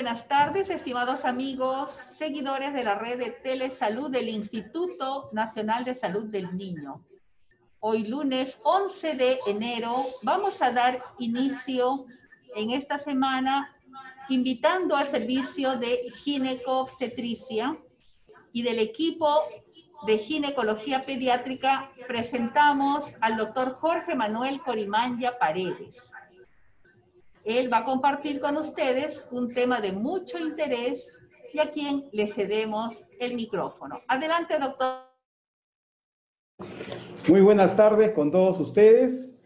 buenas tardes, estimados amigos, seguidores de la red de Telesalud del Instituto Nacional de Salud del Niño. Hoy lunes 11 de enero vamos a dar inicio en esta semana invitando al servicio de ginecobstetricia y del equipo de ginecología pediátrica presentamos al doctor Jorge Manuel Corimanya Paredes. Él va a compartir con ustedes un tema de mucho interés y a quien le cedemos el micrófono. Adelante, doctor. Muy buenas tardes con todos ustedes.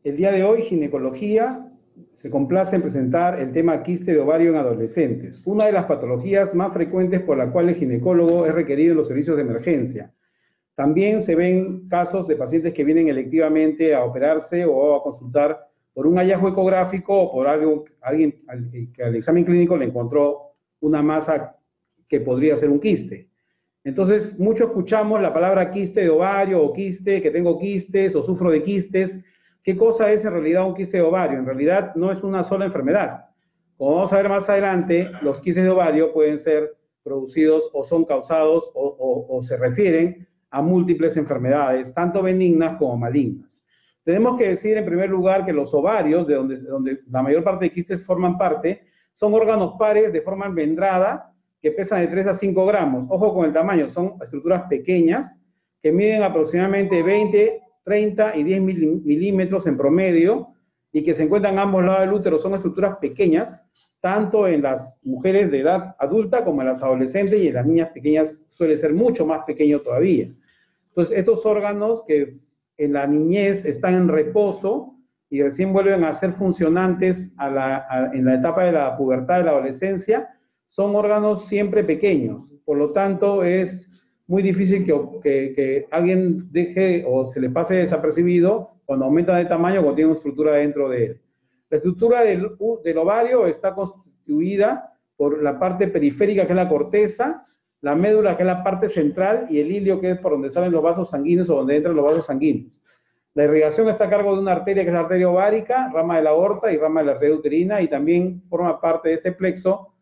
El día de hoy, ginecología, se complace en presentar el tema quiste de ovario en adolescentes, una de las patologías más frecuentes por la cual el ginecólogo es requerido en los servicios de emergencia. También se ven casos de pacientes que vienen electivamente a operarse o a consultar por un hallazgo ecográfico o por alguien que al examen clínico le encontró una masa que podría ser un quiste. Entonces, mucho escuchamos la palabra quiste de ovario o quiste, que tengo quistes o sufro de quistes. ¿Qué cosa es en realidad un quiste de ovario? En realidad no es una sola enfermedad. Como vamos a ver más adelante, los quistes de ovario pueden ser producidos o son causados o se refieren a múltiples enfermedades, tanto benignas como malignas. Tenemos que decir en primer lugar que los ovarios, de donde la mayor parte de quistes forman parte, son órganos pares de forma almendrada que pesan de 3 a 5 gramos. Ojo con el tamaño, son estructuras pequeñas que miden aproximadamente 20, 30 y 10 milímetros en promedio y que se encuentran a ambos lados del útero. Son estructuras pequeñas, tanto en las mujeres de edad adulta como en las adolescentes, y en las niñas pequeñas suele ser mucho más pequeño todavía. Entonces, estos órganos que en la niñez están en reposo y recién vuelven a ser funcionantes en la etapa de la pubertad, de la adolescencia, son órganos siempre pequeños. Por lo tanto, es muy difícil que alguien deje o se le pase desapercibido cuando aumenta de tamaño o cuando tiene una estructura dentro de él. La estructura del ovario está constituida por la parte periférica, que es la corteza, la médula, que es la parte central, y el hilio, que es por donde salen los vasos sanguíneos o donde entran los vasos sanguíneos. La irrigación está a cargo de una arteria, que es la arteria ovárica, rama de la aorta y rama de la arteria uterina, y también forma parte de este plexo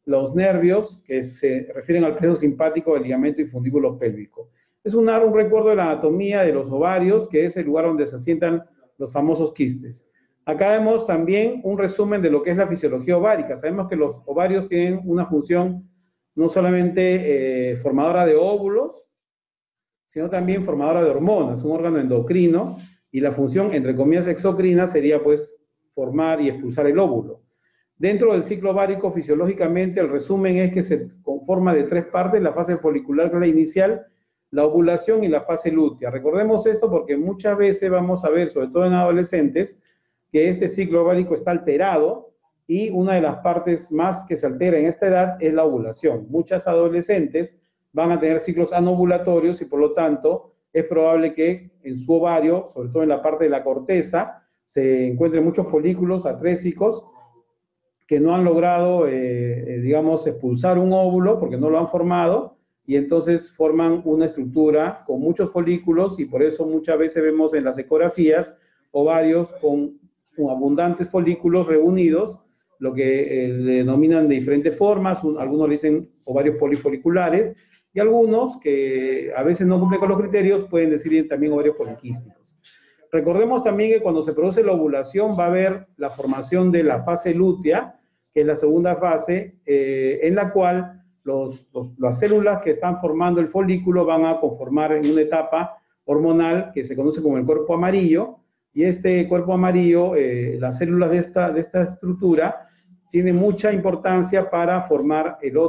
los nervios, que se refieren al plexo simpático, del ligamento y fundíbulo pélvico. Es un recuerdo de la anatomía de los ovarios, que es el lugar donde se asientan los famosos quistes. Acá vemos también un resumen de lo que es la fisiología ovárica. Sabemos que los ovarios tienen una función no solamente formadora de óvulos, sino también formadora de hormonas, un órgano endocrino, y la función, entre comillas, exocrina sería pues formar y expulsar el óvulo. Dentro del ciclo ovárico, fisiológicamente, el resumen es que se conforma de 3 partes: la fase folicular, que es la inicial, la ovulación y la fase lútea. Recordemos esto porque muchas veces vamos a ver, sobre todo en adolescentes, que este ciclo ovárico está alterado, y una de las partes más que se altera en esta edad es la ovulación. Muchas adolescentes van a tener ciclos anovulatorios y por lo tanto es probable que en su ovario, sobre todo en la parte de la corteza, se encuentren muchos folículos atrésicos que no han logrado, digamos, expulsar un óvulo porque no lo han formado, y entonces forman una estructura con muchos folículos, y por eso muchas veces vemos en las ecografías ovarios con abundantes folículos reunidos, lo que le denominan de diferentes formas. Algunos le dicen ovarios polifoliculares, y algunos que a veces no cumplen con los criterios pueden decir también ovarios poliquísticos. Recordemos también que cuando se produce la ovulación va a haber la formación de la fase lútea, que es la segunda fase, en la cual las células que están formando el folículo van a conformar en una etapa hormonal que se conoce como el cuerpo amarillo, y este cuerpo amarillo, las células de esta estructura, tienen mucha importancia para formar la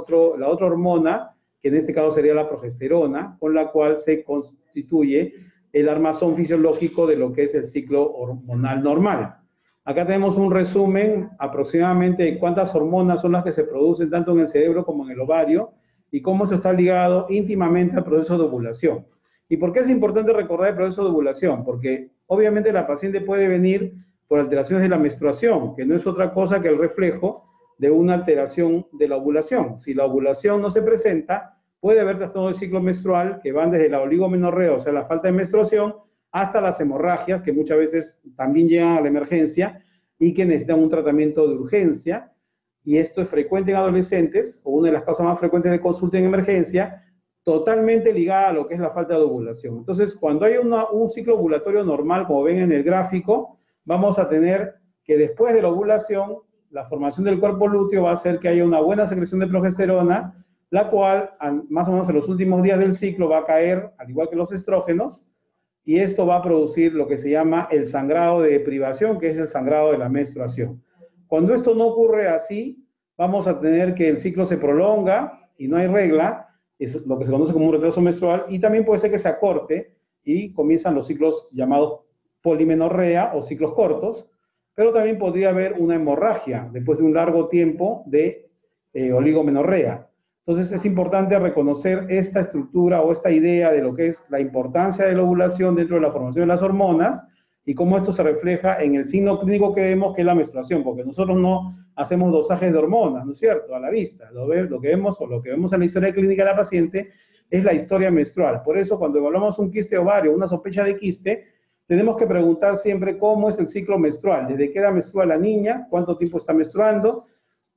otra hormona, que en este caso sería la progesterona, con la cual se constituye el armazón fisiológico de lo que es el ciclo hormonal normal. Acá tenemos un resumen aproximadamente de cuántas hormonas son las que se producen tanto en el cerebro como en el ovario, y cómo eso está ligado íntimamente al proceso de ovulación. ¿Y por qué es importante recordar el proceso de ovulación? Porque obviamente la paciente puede venir por alteraciones de la menstruación, que no es otra cosa que el reflejo de una alteración de la ovulación. Si la ovulación no se presenta, puede haber trastorno del ciclo menstrual que van desde la oligomenorrea, o sea, la falta de menstruación, hasta las hemorragias, que muchas veces también llegan a la emergencia y que necesitan un tratamiento de urgencia. y esto es frecuente en adolescentes, o una de las causas más frecuentes de consulta en emergencia, totalmente ligada a lo que es la falta de ovulación. Entonces, cuando hay un ciclo ovulatorio normal, como ven en el gráfico, vamos a tener que después de la ovulación, la formación del cuerpo lúteo va a hacer que haya una buena secreción de progesterona, la cual, más o menos en los últimos días del ciclo, va a caer, al igual que los estrógenos, y esto va a producir lo que se llama el sangrado de privación, que es el sangrado de la menstruación. Cuando esto no ocurre así, vamos a tener que el ciclo se prolonga y no hay regla, es lo que se conoce como un retraso menstrual, y también puede ser que se acorte y comienzan los ciclos llamados polimenorrea o ciclos cortos, pero también podría haber una hemorragia después de un largo tiempo de oligomenorrea. Entonces es importante reconocer esta estructura o esta idea de lo que es la importancia de la ovulación dentro de la formación de las hormonas y cómo esto se refleja en el signo clínico que vemos, que es la menstruación, porque nosotros no hacemos dosajes de hormonas, ¿no es cierto?, a la vista. Lo que vemos o lo que vemos en la historia clínica de la paciente es la historia menstrual. Por eso, cuando evaluamos un quiste ovario, una sospecha de quiste, tenemos que preguntar siempre cómo es el ciclo menstrual, desde qué edad menstrua la niña, cuánto tiempo está menstruando,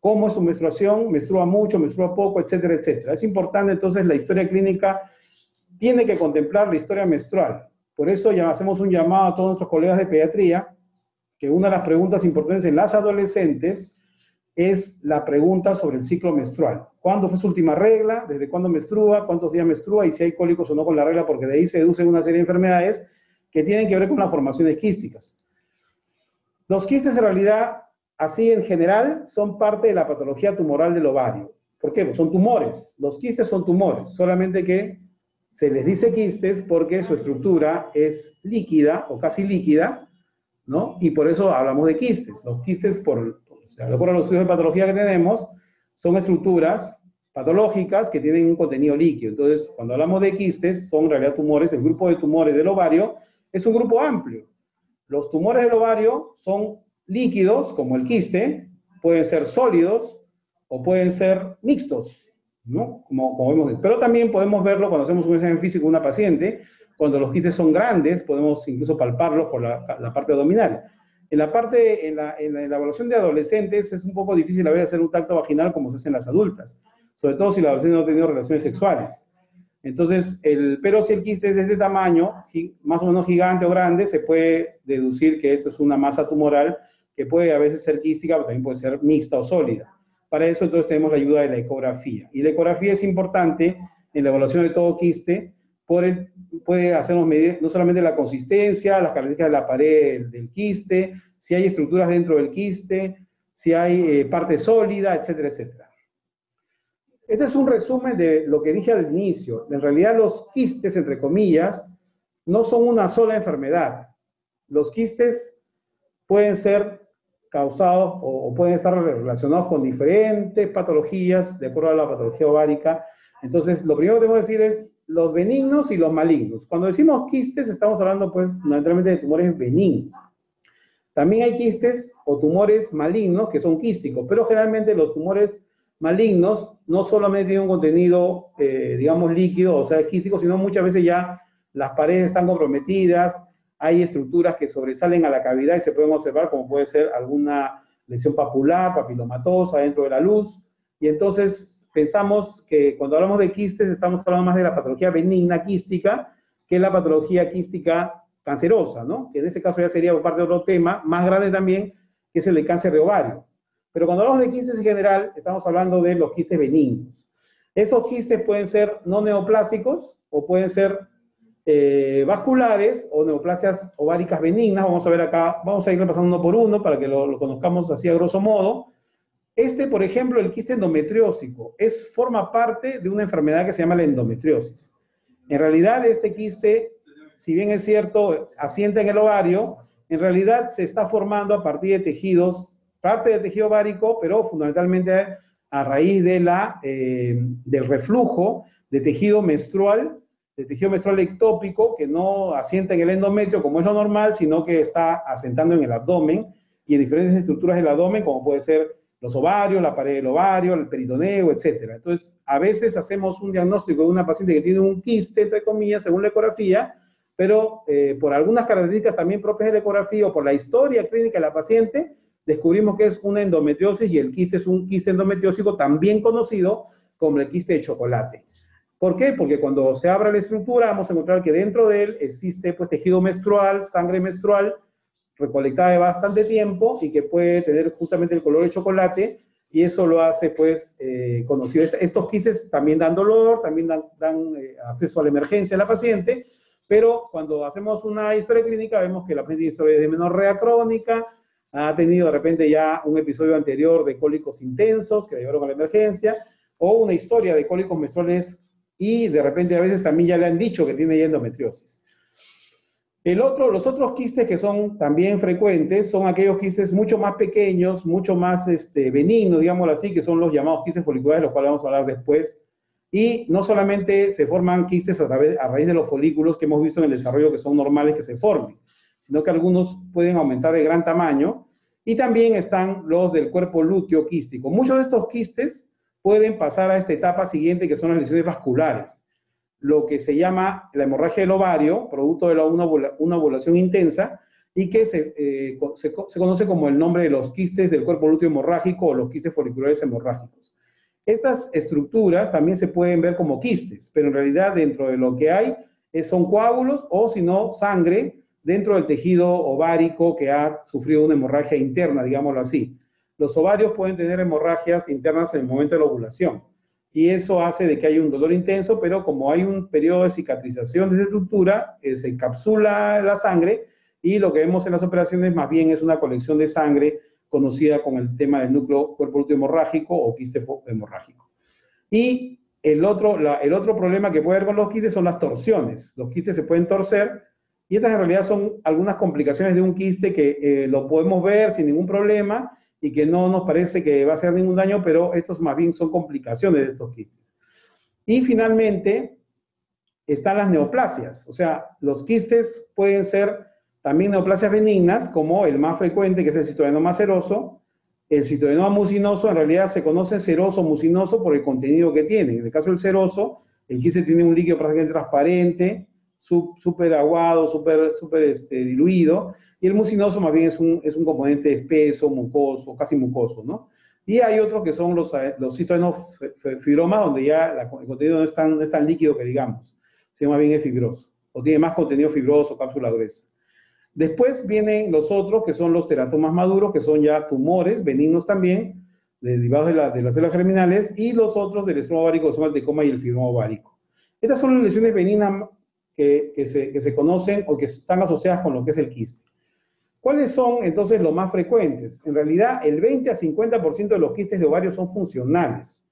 cómo es su menstruación, menstrua mucho, menstrua poco, etcétera, etcétera. Es importante, entonces, la historia clínica tiene que contemplar la historia menstrual. Por eso ya hacemos un llamado a todos nuestros colegas de pediatría, que una de las preguntas importantes en las adolescentes es la pregunta sobre el ciclo menstrual. ¿Cuándo fue su última regla? ¿Desde cuándo menstrua? ¿Cuántos días menstrua? Y si hay cólicos o no con la regla, porque de ahí se deducen una serie de enfermedades que tienen que ver con las formaciones quísticas. Los quistes, en realidad, así en general, son parte de la patología tumoral del ovario. ¿Por qué? Pues son tumores. Los quistes son tumores, solamente que se les dice quistes porque su estructura es líquida o casi líquida, ¿no? Y por eso hablamos de quistes. Los quistes, de acuerdo a los estudios de patología que tenemos, son estructuras patológicas que tienen un contenido líquido. Entonces, cuando hablamos de quistes, son en realidad tumores. El grupo de tumores del ovario es un grupo amplio. Los tumores del ovario son líquidos, como el quiste, pueden ser sólidos o pueden ser mixtos, ¿no? Como vemos. Pero también podemos verlo cuando hacemos un examen físico de una paciente. Cuando los quistes son grandes, podemos incluso palparlos por la parte abdominal. En la evaluación de adolescentes es un poco difícil a veces hacer un tacto vaginal como se hace en las adultas, sobre todo si la adolescente no ha tenido relaciones sexuales. Entonces, pero si el quiste es de este tamaño, más o menos gigante o grande, se puede deducir que esto es una masa tumoral que puede a veces ser quística, pero también puede ser mixta o sólida. Para eso, entonces, tenemos la ayuda de la ecografía. Y la ecografía es importante en la evaluación de todo quiste, puede hacernos medir no solamente la consistencia, las características de la pared del quiste, si hay estructuras dentro del quiste, si hay parte sólida, etcétera, etcétera. Este es un resumen de lo que dije al inicio. En realidad los quistes, entre comillas, no son una sola enfermedad. Los quistes pueden ser causados o pueden estar relacionados con diferentes patologías, de acuerdo a la patología ovárica. Entonces, lo primero que tengo que decir es los benignos y los malignos. Cuando decimos quistes, estamos hablando, pues, fundamentalmente de tumores benignos. También hay quistes o tumores malignos que son quísticos, pero generalmente los tumores malignos no solamente tienen un contenido, digamos, líquido, o sea, quístico, sino muchas veces ya las paredes están comprometidas, hay estructuras que sobresalen a la cavidad y se pueden observar, como puede ser alguna lesión papular, papilomatosa dentro de la luz, y entonces pensamos que cuando hablamos de quistes estamos hablando más de la patología benigna quística que la patología quística cancerosa, ¿no? Que en ese caso ya sería parte de otro tema, más grande también, que es el de cáncer de ovario. Pero cuando hablamos de quistes en general, estamos hablando de los quistes benignos. Estos quistes pueden ser no neoplásicos o pueden ser vasculares o neoplasias ováricas benignas. Vamos a ver acá, vamos a ir repasando uno por uno para que lo conozcamos así a grosso modo. Por ejemplo, el quiste endometriósico, forma parte de una enfermedad que se llama la endometriosis. En realidad, este quiste, si bien es cierto, asienta en el ovario, en realidad se está formando a partir de tejidos, parte del tejido ovárico, pero fundamentalmente a raíz de del reflujo de tejido menstrual ectópico, que no asienta en el endometrio como es lo normal, sino que está asentando en el abdomen y en diferentes estructuras del abdomen, como puede ser los ovarios, la pared del ovario, el peritoneo, etc. Entonces, a veces hacemos un diagnóstico de una paciente que tiene un quiste, entre comillas, según la ecografía, pero por algunas características también propias de la ecografía o por la historia clínica de la paciente, descubrimos que es una endometriosis y el quiste es un quiste endometriósico también conocido como el quiste de chocolate. ¿Por qué? Porque cuando se abra la estructura vamos a encontrar que dentro de él existe pues tejido menstrual, sangre menstrual, recolectada de bastante tiempo y que puede tener justamente el color de chocolate, y eso lo hace pues conocido. Estos quistes también dan dolor, también dan acceso a la emergencia de la paciente, pero cuando hacemos una historia clínica vemos que la paciente tiene historia de menorrea crónica, ha tenido de repente ya un episodio anterior de cólicos intensos que la llevaron a la emergencia, o una historia de cólicos menstruales y de repente a veces también ya le han dicho que tiene ya endometriosis. Los otros quistes que son también frecuentes son aquellos quistes mucho más pequeños, mucho más benignos, digámoslo así, que son los llamados quistes foliculares, los cuales vamos a hablar después. Y no solamente se forman quistes a raíz de los folículos que hemos visto en el desarrollo que son normales que se formen, sino que algunos pueden aumentar de gran tamaño. Y también están los del cuerpo lúteo quístico. Muchos de estos quistes pueden pasar a esta etapa siguiente, que son las lesiones vasculares, lo que se llama la hemorragia del ovario, producto de una ovulación intensa, y que se conoce como el nombre de los quistes del cuerpo lúteo hemorrágico o los quistes foliculares hemorrágicos. Estas estructuras también se pueden ver como quistes, pero en realidad dentro de lo que hay son coágulos o, si no, sangre dentro del tejido ovárico que ha sufrido una hemorragia interna, digámoslo así. Los ovarios pueden tener hemorragias internas en el momento de la ovulación, y eso hace de que haya un dolor intenso, pero como hay un periodo de cicatrización de esa estructura, se encapsula la sangre, y lo que vemos en las operaciones más bien es una colección de sangre conocida con el tema del núcleo cuerpo lúteo hemorrágico o quiste hemorrágico. Y el otro problema que puede haber con los quistes son las torsiones. Los quistes se pueden torcer, y estas en realidad son algunas complicaciones de un quiste que lo podemos ver sin ningún problema, y que no nos parece que va a hacer ningún daño, pero estos más bien son complicaciones de estos quistes. Y finalmente están las neoplasias, o sea, los quistes pueden ser también neoplasias benignas, como el más frecuente, que es el citoadenoma seroso. El citoadenoma mucinoso en realidad se conoce seroso mucinoso por el contenido que tiene. En el caso del seroso, el quiste tiene un líquido prácticamente transparente, súper aguado, súper diluido, y el mucinoso más bien es un componente espeso, mucoso, casi mucoso, ¿no? Y hay otros que son los citoadenofibromas, donde ya el contenido no es tan líquido que digamos, sino más bien es fibroso, o tiene más contenido fibroso, cápsula gruesa. Después vienen los otros, que son los teratomas maduros, que son ya tumores benignos también, derivados de las células germinales, y los otros del estroma ovárico, que son el tecoma y el fibroma ovárico. Estas son las lesiones benignas que se conocen o que están asociadas con lo que es el quiste. ¿Cuáles son entonces los más frecuentes? En realidad, el 20 a 50% de los quistes de ovario son funcionales,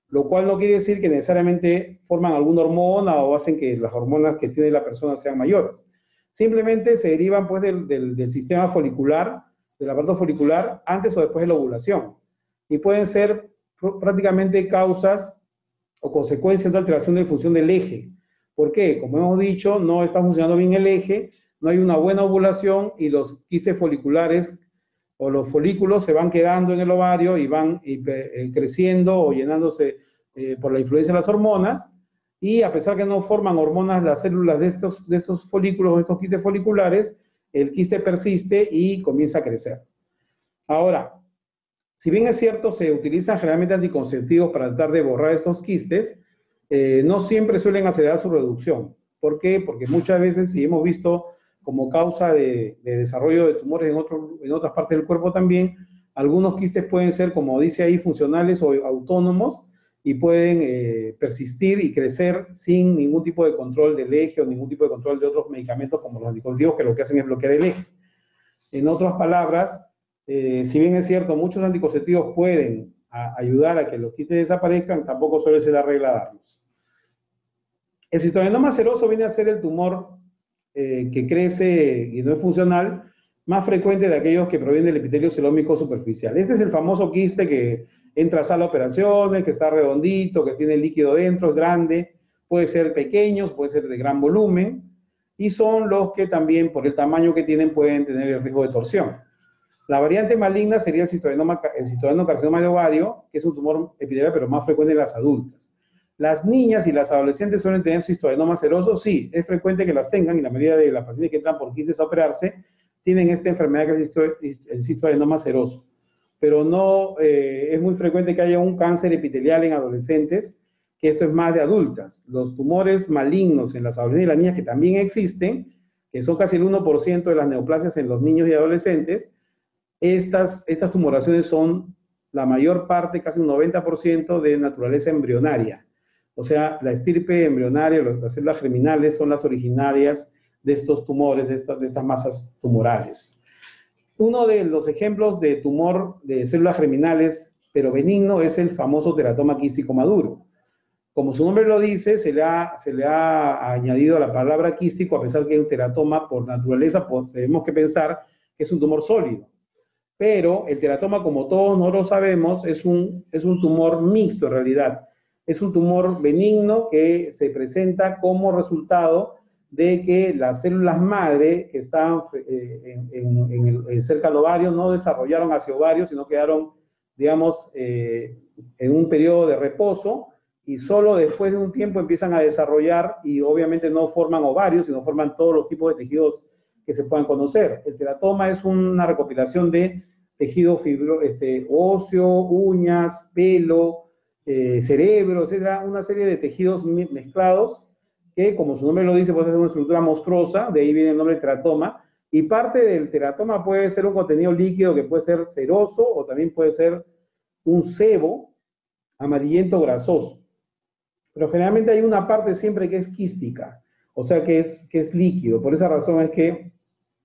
lo cual no quiere decir que necesariamente forman alguna hormona o hacen que las hormonas que tiene la persona sean mayores. Simplemente se derivan pues del sistema folicular, del aparato folicular, antes o después de la ovulación. Y pueden ser prácticamente causas o consecuencias de alteración de función del eje. ¿Por qué? Como hemos dicho, no está funcionando bien el eje, no hay una buena ovulación, y los quistes foliculares o los folículos se van quedando en el ovario y van creciendo o llenándose por la influencia de las hormonas, y a pesar que no forman hormonas las células de estos folículos o estos quistes foliculares, el quiste persiste y comienza a crecer. Ahora, si bien es cierto, se utilizan generalmente anticonceptivos para tratar de borrar estos quistes, no siempre suelen acelerar su reducción. ¿Por qué? Porque muchas veces, y hemos visto como causa de desarrollo de tumores en otras partes del cuerpo también, algunos quistes pueden ser, como dice ahí, funcionales o autónomos, y pueden persistir y crecer sin ningún tipo de control del eje o ningún tipo de control de otros medicamentos como los anticonceptivos, que lo que hacen es bloquear el eje. En otras palabras, si bien es cierto, muchos anticonceptivos pueden ayudar a que los quistes desaparezcan, tampoco suele ser la regla darlos. El citoadenoma seroso viene a ser el tumor que crece y no es funcional, más frecuente de aquellos que provienen del epitelio celómico superficial. Este es el famoso quiste que entra a sala de operaciones, que está redondito, que tiene líquido dentro, es grande, puede ser pequeños, puede ser de gran volumen, y son los que también, por el tamaño que tienen, pueden tener el riesgo de torsión. La variante maligna sería el citoadenocarcinoma de ovario, que es un tumor epitelial, pero más frecuente en las adultas. Las niñas y las adolescentes suelen tener cistoadenoma seroso, sí, es frecuente que las tengan, y la mayoría de las pacientes que entran por quistes a operarse tienen esta enfermedad que es el cistoadenoma seroso. Pero no, es muy frecuente que haya un cáncer epitelial en adolescentes, que esto es más de adultas. Los tumores malignos en las adolescentes y las niñas, que también existen, que son casi el 1% de las neoplasias en los niños y adolescentes, estas tumoraciones son la mayor parte, casi un 90%, de naturaleza embrionaria. O sea, la estirpe embrionaria, las células germinales, son las originarias de estos tumores, de estas masas tumorales. Uno de los ejemplos de tumor de células germinales, pero benigno, es el famoso teratoma quístico maduro. Como su nombre lo dice, se le ha añadido la palabra quístico, a pesar que es un teratoma por naturaleza, pues tenemos que pensar que es un tumor sólido. Pero el teratoma, como todos nosotros sabemos, es un tumor mixto en realidad. Es un tumor benigno que se presenta como resultado de que las células madre que estaban cerca del ovario no desarrollaron hacia ovario, sino quedaron, digamos, en un periodo de reposo, y solo después de un tiempo empiezan a desarrollar, y obviamente no forman ovarios, sino forman todos los tipos de tejidos que se puedan conocer. El teratoma es una recopilación de tejido óseo, uñas, pelo, cerebro, etcétera, una serie de tejidos mezclados que, como su nombre lo dice, puede ser una estructura monstruosa, de ahí viene el nombre de teratoma, y parte del teratoma puede ser un contenido líquido que puede ser seroso o también puede ser un sebo amarillento grasoso. Pero generalmente hay una parte siempre que es quística, o sea que es líquido. Por esa razón es que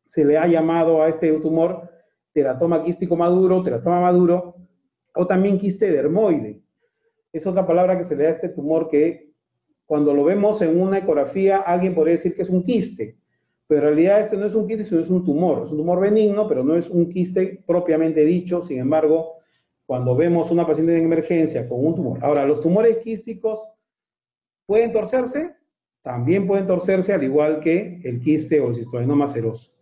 se le ha llamado a este tumor teratoma quístico maduro, teratoma maduro, o también quiste dermoide. Es otra palabra que se le da a este tumor que, cuando lo vemos en una ecografía, alguien podría decir que es un quiste, pero en realidad este no es un quiste, sino es un tumor benigno, pero no es un quiste propiamente dicho. Sin embargo, cuando vemos una paciente en emergencia con un tumor. Ahora, los tumores quísticos pueden torcerse, también pueden torcerse, al igual que el quiste o el cistoadenoma seroso.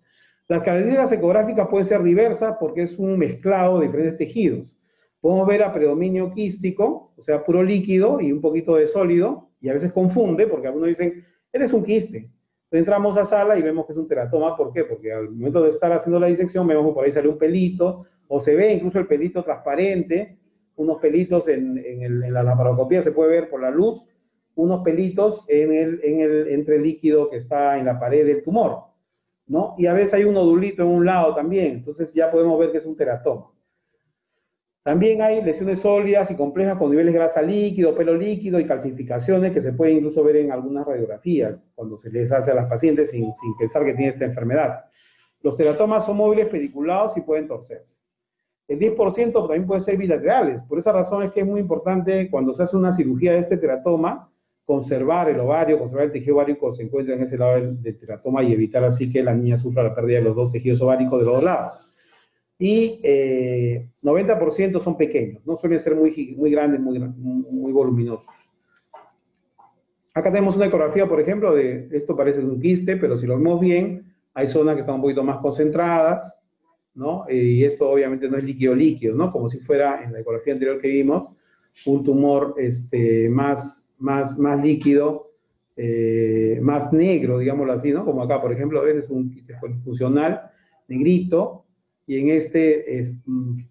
Las características ecográficas pueden ser diversas porque es un mezclado de diferentes tejidos. Podemos ver a predominio quístico, o sea, puro líquido y un poquito de sólido, y a veces confunde, porque algunos dicen, eres un quiste. Entonces entramos a sala y vemos que es un teratoma. ¿Por qué? Porque al momento de estar haciendo la disección, vemos que por ahí sale un pelito, o se ve incluso el pelito transparente, unos pelitos en la laparoscopía, se puede ver por la luz, unos pelitos entre el líquido que está en la pared del tumor, ¿no? Y a veces hay un nodulito en un lado también, entonces ya podemos ver que es un teratoma. También hay lesiones sólidas y complejas con niveles de grasa líquido, pelo líquido y calcificaciones que se pueden incluso ver en algunas radiografías cuando se les hace a las pacientes sin pensar que tiene esta enfermedad. Los teratomas son móviles pediculados y pueden torcerse. El 10% también puede ser bilaterales. Por esa razón es que es muy importante, cuando se hace una cirugía de este teratoma, conservar el ovario, conservar el tejido ovárico que se encuentra en ese lado del teratoma, y evitar así que la niña sufra la pérdida de los dos tejidos ováricos de los dos lados. Y 90% son pequeños, no suelen ser muy grandes, muy voluminosos. Acá tenemos una ecografía, por ejemplo, de esto parece un quiste, pero si lo vemos bien, hay zonas que están un poquito más concentradas, ¿no? Y esto obviamente no es líquido, ¿no? Como si fuera en la ecografía anterior que vimos, un tumor más líquido, más negro, digámoslo así, ¿no? Como acá, por ejemplo, a veces es un quiste funcional, negrito, y en este es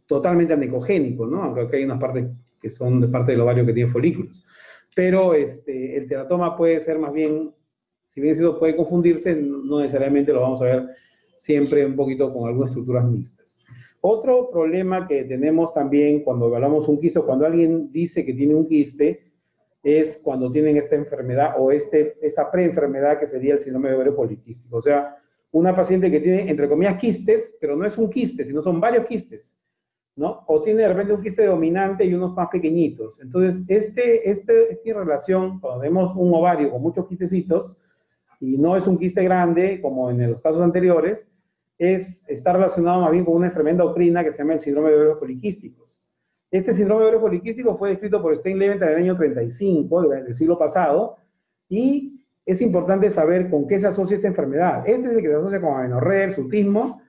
totalmente anecogénico, ¿no? Aunque acá hay unas partes que son de parte del ovario que tiene folículos. Pero el teratoma puede ser más bien, si bien eso puede confundirse, no necesariamente lo vamos a ver siempre un poquito con algunas estructuras mixtas. Otro problema que tenemos también cuando evaluamos un quiste, o cuando alguien dice que tiene un quiste, es cuando tienen esta enfermedad o esta preenfermedad que sería el síndrome de ovario poliquístico. O sea, una paciente que tiene, entre comillas, quistes, pero no es un quiste, sino son varios quistes, ¿no? O tiene de repente un quiste dominante y unos más pequeñitos. Entonces, esta relación, cuando vemos un ovario con muchos quistecitos, y no es un quiste grande, como en los casos anteriores, está relacionado más bien con una enfermedad endocrina que se llama el síndrome de ovarios poliquísticos. Este síndrome de ovarios poliquísticos fue descrito por Stein Leventhal en el año 35 del siglo pasado, y es importante saber con qué se asocia esta enfermedad. Este es el que se asocia con amenorrea, hirsutismo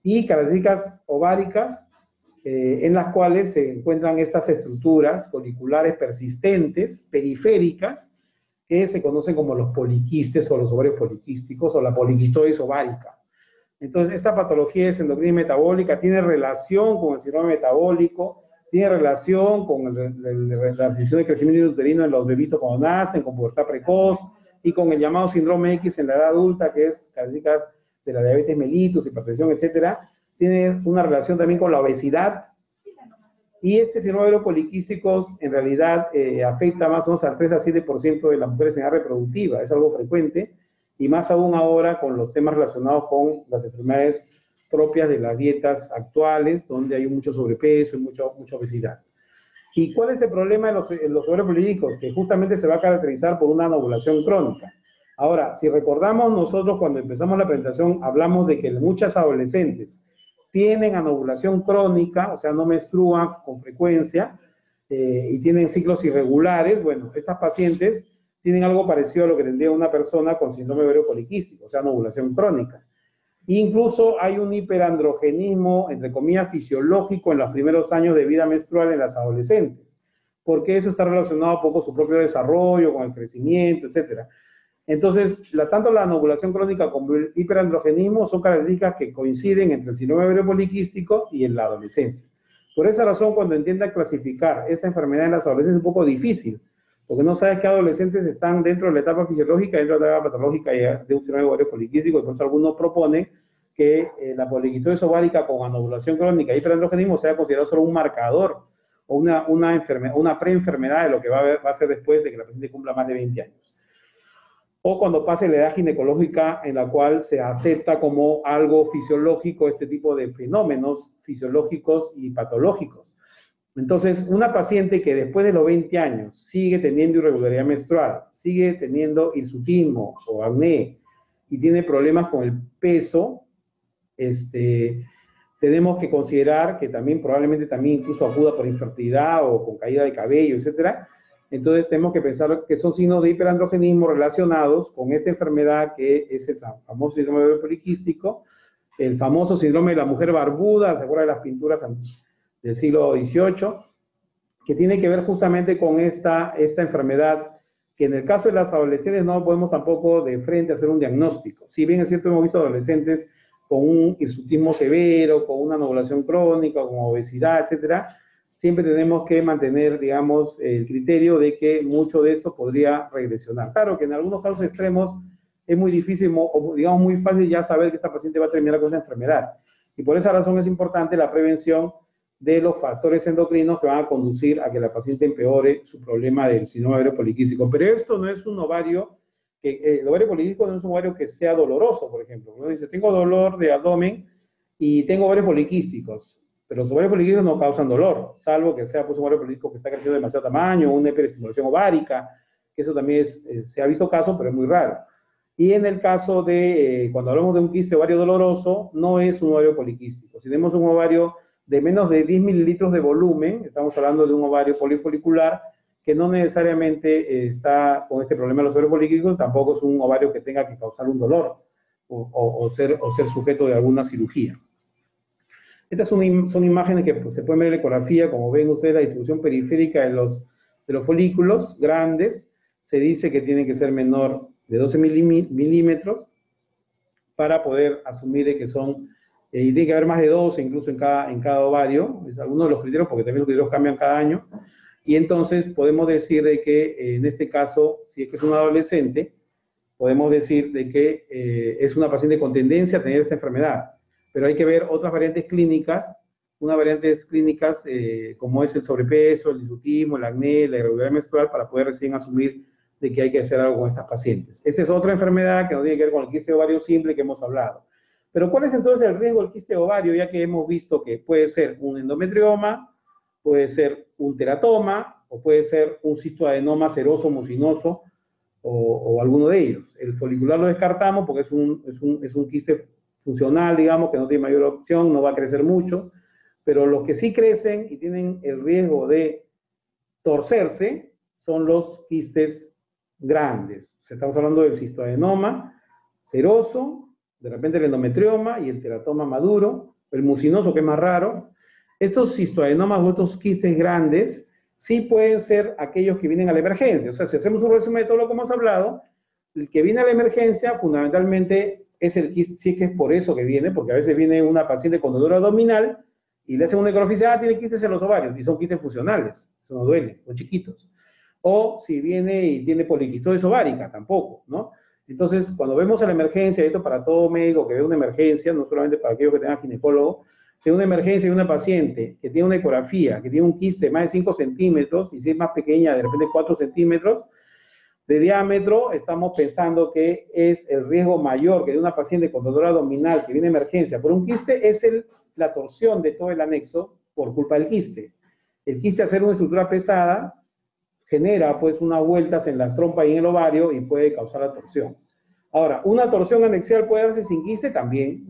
y características ováricas, en las cuales se encuentran estas estructuras foliculares persistentes, periféricas, que se conocen como los poliquistes o los ovarios poliquísticos o la poliquistosis ovárica. Entonces, esta patología es endocrina metabólica, tiene relación con el síndrome metabólico, tiene relación con la restricción de crecimiento uterino en los bebitos cuando nacen, con pubertad precoz, y con el llamado síndrome X en la edad adulta, que es características de la diabetes mellitus, hipertensión, etcétera. Tiene una relación también con la obesidad. Y este síndrome ovario poliquístico en realidad afecta más o menos al 3 a 7% de las mujeres en edad reproductiva. Es algo frecuente, y más aún ahora con los temas relacionados con las enfermedades propias de las dietas actuales, donde hay mucho sobrepeso y mucha obesidad. ¿Y cuál es el problema de los ovarios poliquísticos? Que justamente se va a caracterizar por una anovulación crónica. Ahora, si recordamos nosotros cuando empezamos la presentación, hablamos de que muchas adolescentes tienen anovulación crónica, o sea, no menstruan con frecuencia y tienen ciclos irregulares. Bueno, estas pacientes tienen algo parecido a lo que tendría una persona con síndrome ovario poliquístico, o sea, anovulación crónica. Incluso hay un hiperandrogenismo, entre comillas, fisiológico en los primeros años de vida menstrual en las adolescentes, porque eso está relacionado un poco con su propio desarrollo, con el crecimiento, etc. Entonces, tanto la anovulación crónica como el hiperandrogenismo son características que coinciden entre el síndrome ovario poliquístico y en la adolescencia. Por esa razón, cuando intentan clasificar esta enfermedad en las adolescentes es un poco difícil, porque no sabes qué adolescentes están dentro de la etapa fisiológica, dentro de la etapa patológica de un síndrome ovario poliquístico, y por eso algunos proponen que la poliquitosis ovárica con anovulación crónica y hiperandrogenismo sea considerado solo un marcador o una preenfermedad de lo que va a ser después de que la paciente cumpla más de 20 años. O cuando pase la edad ginecológica en la cual se acepta como algo fisiológico este tipo de fenómenos fisiológicos y patológicos. Entonces, una paciente que después de los 20 años sigue teniendo irregularidad menstrual, sigue teniendo hirsutismo o acné y tiene problemas con el peso, tenemos que considerar que también probablemente también incluso acuda por infertilidad o con caída de cabello, etcétera. Entonces tenemos que pensar que son signos de hiperandrogenismo relacionados con esta enfermedad que es el famoso síndrome ovario poliquístico, el famoso síndrome de la mujer barbuda, ¿se acuerdan de las pinturas del siglo XVIII? Que tiene que ver justamente con esta enfermedad, que en el caso de las adolescentes no podemos tampoco de frente hacer un diagnóstico. Si bien es cierto, hemos visto adolescentes con un hirsutismo severo, con una anovulación crónica, con obesidad, etcétera, siempre tenemos que mantener, digamos, el criterio de que mucho de esto podría regresionar. Claro que en algunos casos extremos es muy difícil, o digamos muy fácil ya saber que esta paciente va a terminar con esa enfermedad. Y por esa razón es importante la prevención de los factores endocrinos que van a conducir a que la paciente empeore su problema del síndrome ovario poliquístico. Pero esto no es un ovario, el ovario poliquístico no es un ovario que sea doloroso, por ejemplo. Uno dice, tengo dolor de abdomen y tengo ovarios poliquísticos, pero los ovarios poliquísticos no causan dolor, salvo que sea pues, un ovario poliquístico que está creciendo demasiado tamaño, una hiperestimulación ovárica, que eso también se ha visto caso, pero es muy raro. Y en el caso de, cuando hablamos de un quiste ovario doloroso, no es un ovario poliquístico. Si tenemos un ovario de menos de 10 mililitros de volumen, estamos hablando de un ovario polifolicular que no necesariamente está con este problema de los ovarios poliquísticos, tampoco es un ovario que tenga que causar un dolor o ser sujeto de alguna cirugía. Estas son imágenes que pues, se pueden ver en la ecografía, como ven ustedes la distribución periférica de los folículos grandes. Se dice que tiene que ser menor de 12 milímetros para poder asumir que son, y tiene que haber más de 12 incluso en cada ovario, es alguno de los criterios, porque también los criterios cambian cada año, y entonces podemos decir de que en este caso, si es que es un adolescente, podemos decir de que es una paciente con tendencia a tener esta enfermedad, pero hay que ver otras variantes clínicas, unas variantes clínicas como es el sobrepeso, el hirsutismo, el acné, la irregularidad menstrual, para poder recién asumir de que hay que hacer algo con estas pacientes. Esta es otra enfermedad que no tiene que ver con el quiste ovario simple que hemos hablado. Pero ¿cuál es entonces el riesgo del quiste ovario? Ya que hemos visto que puede ser un endometrioma, puede ser un teratoma, o puede ser un cistoadenoma seroso, mucinoso, o alguno de ellos. El folicular lo descartamos porque es un quiste funcional, digamos, que no tiene mayor opción, no va a crecer mucho, pero los que sí crecen y tienen el riesgo de torcerse son los quistes grandes. O sea, estamos hablando del cistoadenoma seroso, de repente el endometrioma y el teratoma maduro, el mucinoso, que es más raro. Estos cistoadenomas o estos quistes grandes sí pueden ser aquellos que vienen a la emergencia. O sea, si hacemos un resumen de todo lo que hemos hablado, el que viene a la emergencia fundamentalmente es el quiste, sí que es por eso que viene, porque a veces viene una paciente con dolor abdominal y le hacen una ecografía, tiene quistes en los ovarios, y son quistes funcionales, eso no duele, son chiquitos. O si viene y tiene poliquistosis ovárica, tampoco, ¿no? Entonces, cuando vemos a la emergencia, esto para todo médico que ve una emergencia, no solamente para aquellos que tengan ginecólogo, si hay una emergencia de una paciente que tiene una ecografía, que tiene un quiste de más de 5 centímetros, y si es más pequeña, de repente 4 centímetros de diámetro, estamos pensando que es el riesgo mayor que de una paciente con dolor abdominal que viene a emergencia por un quiste, es la torsión de todo el anexo por culpa del quiste. El quiste, al ser una estructura pesada, genera pues unas vueltas en la trompa y en el ovario y puede causar la torsión. Ahora, una torsión anexial puede darse sin quiste también,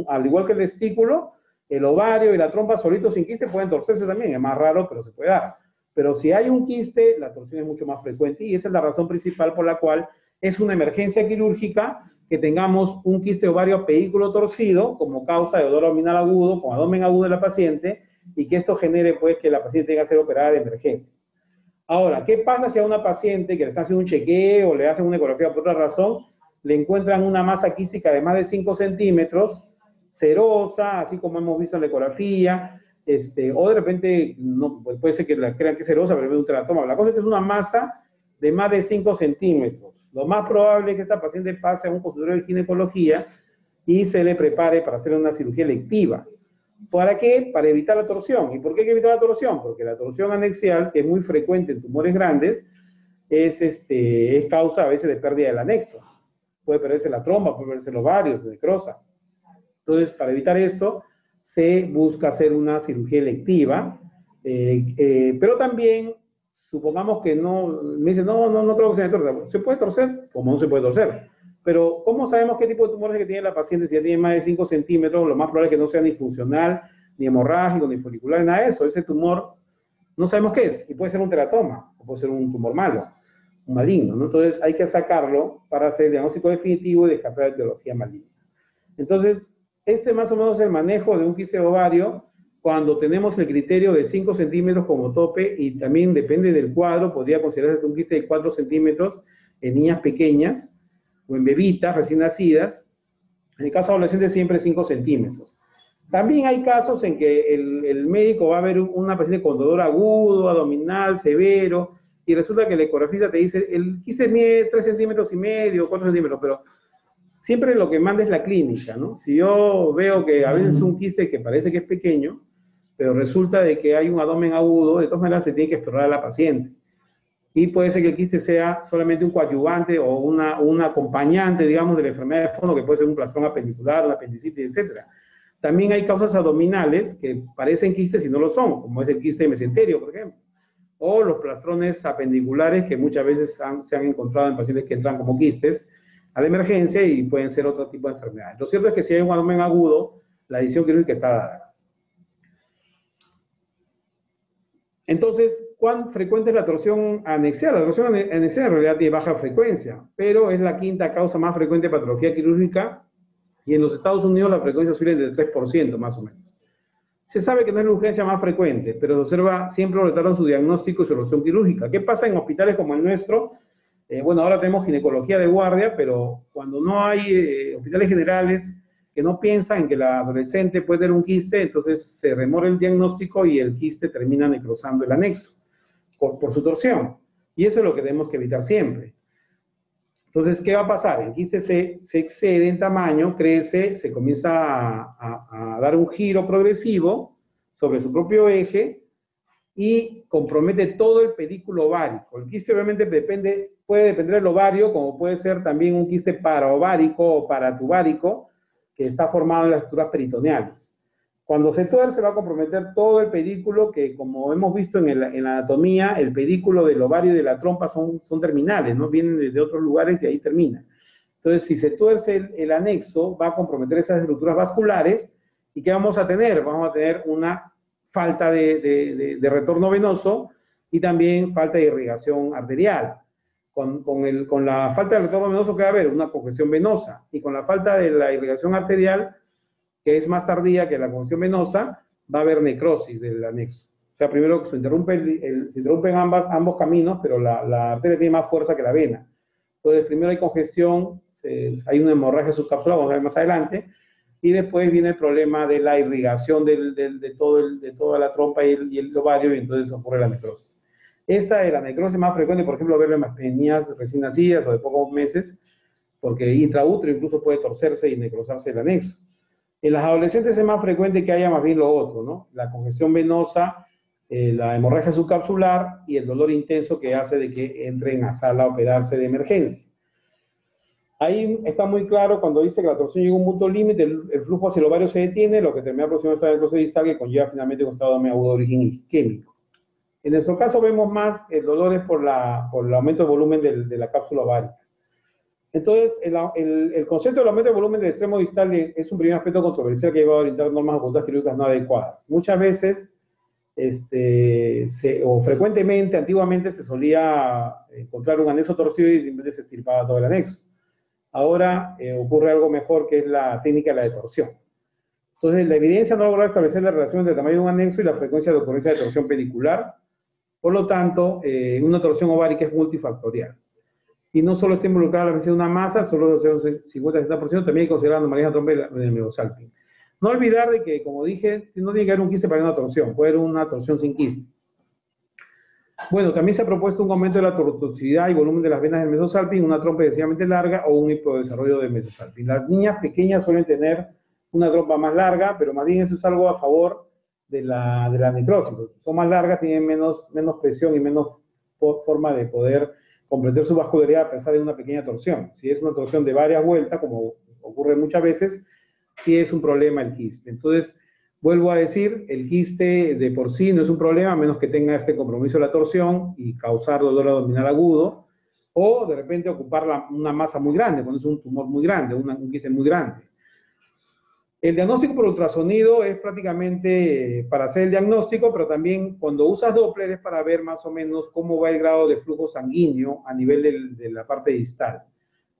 al igual que el testículo, el ovario y la trompa solitos sin quiste pueden torcerse también, es más raro, pero se puede dar. Pero si hay un quiste, la torsión es mucho más frecuente y esa es la razón principal por la cual es una emergencia quirúrgica que tengamos un quiste ovario pedículo torcido como causa de dolor abdominal agudo, con abdomen agudo de la paciente, y que esto genere pues que la paciente tenga que ser operada de emergencia. Ahora, ¿qué pasa si a una paciente que le están haciendo un chequeo o le hacen una ecografía por otra razón, le encuentran una masa quística de más de 5 centímetros, serosa, así como hemos visto en la ecografía, o de repente, no, puede ser que la crean que es serosa, pero es un teratoma. La cosa es que es una masa de más de 5 centímetros. Lo más probable es que esta paciente pase a un consultorio de ginecología y se le prepare para hacer una cirugía electiva. ¿Para qué? Para evitar la torsión. ¿Y por qué hay que evitar la torsión? Porque la torsión anexial, que es muy frecuente en tumores grandes, es causa a veces de pérdida del anexo. Puede perderse la trompa, puede perderse los ovarios, necrosa. Entonces, para evitar esto, se busca hacer una cirugía electiva, pero también, supongamos que no, me dicen, no creo que se me torza. ¿Se puede torcer? ¿Cómo no se puede torcer? Pero, ¿cómo sabemos qué tipo de tumores que tiene la paciente? Si ya tiene más de 5 centímetros, lo más probable es que no sea ni funcional, ni hemorrágico, ni folicular, nada de eso. Ese tumor no sabemos qué es, y puede ser un teratoma, o puede ser un tumor malo, un maligno, ¿no? Entonces, hay que sacarlo para hacer el diagnóstico definitivo y descartar la etiología maligna. Entonces, más o menos es el manejo de un quiste ovario cuando tenemos el criterio de 5 centímetros como tope, y también depende del cuadro, podría considerarse un quiste de 4 centímetros en niñas pequeñas, o en bebitas recién nacidas. En el caso de adolescentes siempre 5 centímetros. También hay casos en que el médico va a ver una paciente con dolor agudo, abdominal, severo, y resulta que el ecografista te dice, el quiste mide 3 centímetros y medio, 4 centímetros, pero siempre lo que manda es la clínica, ¿no? Si yo veo que a veces es un quiste que parece que es pequeño, pero resulta de que hay un abdomen agudo, de todas maneras se tiene que explorar a la paciente. Y puede ser que el quiste sea solamente un coadyuvante o un acompañante, digamos, de la enfermedad de fondo, que puede ser un plastrón apendicular, una apendicitis, etc. También hay causas abdominales que parecen quistes y no lo son, como es el quiste de mesenterio, por ejemplo. O los plastrones apendiculares que muchas veces se han encontrado en pacientes que entran como quistes a la emergencia y pueden ser otro tipo de enfermedades. Lo cierto es que si hay un abdomen agudo, la decisión quirúrgica está dada. Entonces, ¿cuán frecuente es la torsión anexial? La torsión anexial en realidad tiene baja frecuencia, pero es la quinta causa más frecuente de patología quirúrgica, y en los Estados Unidos la frecuencia oscila del 3% más o menos. Se sabe que no es la urgencia más frecuente, pero se observa siempre retardan su diagnóstico y solución quirúrgica. ¿Qué pasa en hospitales como el nuestro? Bueno, ahora tenemos ginecología de guardia, pero cuando no hay hospitales generales que no piensan en que la adolescente puede tener un quiste, entonces se remora el diagnóstico y el quiste termina necrosando el anexo por su torsión. Y eso es lo que tenemos que evitar siempre. Entonces, ¿qué va a pasar? El quiste se excede en tamaño, crece, se comienza a dar un giro progresivo sobre su propio eje y compromete todo el pedículo ovárico. El quiste obviamente puede depender del ovario, como puede ser también un quiste paraovárico o paratubárico, que está formado en las estructuras peritoneales. Cuando se tuerce va a comprometer todo el pedículo, que como hemos visto en la anatomía, el pedículo del ovario y de la trompa son terminales, ¿no? Vienen de otros lugares y ahí termina. Entonces, si se tuerce el anexo, va a comprometer esas estructuras vasculares, ¿y qué vamos a tener? Vamos a tener una falta de retorno venoso y también falta de irrigación arterial. Con la falta de retorno venoso, ¿qué va a haber? Una congestión venosa. Y con la falta de la irrigación arterial, que es más tardía que la congestión venosa, va a haber necrosis del anexo. O sea, primero se interrumpen ambos caminos, pero la arteria tiene más fuerza que la vena. Entonces, primero hay congestión, hay una hemorragia subcapsular, vamos a ver más adelante, y después viene el problema de la irrigación de toda la trompa y el ovario, y entonces ocurre la necrosis. Esta es la necrosis más frecuente, por ejemplo, verla en niñas recién nacidas o de pocos meses, porque intraútero incluso puede torcerse y necrosarse el anexo. En las adolescentes es más frecuente que haya más bien lo otro, ¿no? La congestión venosa, la hemorragia subcapsular y el dolor intenso que hace de que entren a sala a operarse de emergencia. Ahí está muy claro cuando dice que la torsión llega a un punto límite, el flujo hacia el ovario se detiene, lo que termina produciendo esta necrosis distal que conlleva finalmente un estado agudo de origen isquémico. En nuestro caso vemos más el dolor es por el aumento de volumen de la cápsula ovárica. Entonces, el concepto del aumento de volumen del extremo distal es un primer aspecto controversial que lleva a orientar normas ocultas quirúrgicas no adecuadas. Muchas veces, o frecuentemente, antiguamente se solía encontrar un anexo torcido y simplemente se extirpaba todo el anexo. Ahora ocurre algo mejor, que es la técnica de la detorsión. Entonces, la evidencia no ha logrado establecer la relación entre el tamaño de un anexo y la frecuencia de ocurrencia de torsión pedicular. Por lo tanto, una torsión ovárica es multifactorial. Y no solo está involucrada la presencia de una masa, solo un 50-60%, también hay que considerar la anomalía trompa del mesosalping. No olvidar de que, como dije, no tiene que haber un quiste para una torsión, puede haber una torsión sin quiste. Bueno, también se ha propuesto un aumento de la tortuosidad y volumen de las venas del mesosalping, una trompa excesivamente larga o un hipodesarrollo del mesosalping. Las niñas pequeñas suelen tener una trompa más larga, pero más bien eso es algo a favor de la necrosis. Son más largas, tienen menos presión y menos forma de poder comprender su vascularidad a pesar de una pequeña torsión. Si es una torsión de varias vueltas, como ocurre muchas veces, sí es un problema el quiste. Entonces, vuelvo a decir, el quiste de por sí no es un problema, a menos que tenga este compromiso de la torsión y causar dolor abdominal agudo, o de repente ocupar una masa muy grande, cuando es un tumor muy grande, un quiste muy grande. El diagnóstico por ultrasonido es prácticamente para hacer el diagnóstico, pero también cuando usas Doppler es para ver más o menos cómo va el grado de flujo sanguíneo a nivel de la parte distal.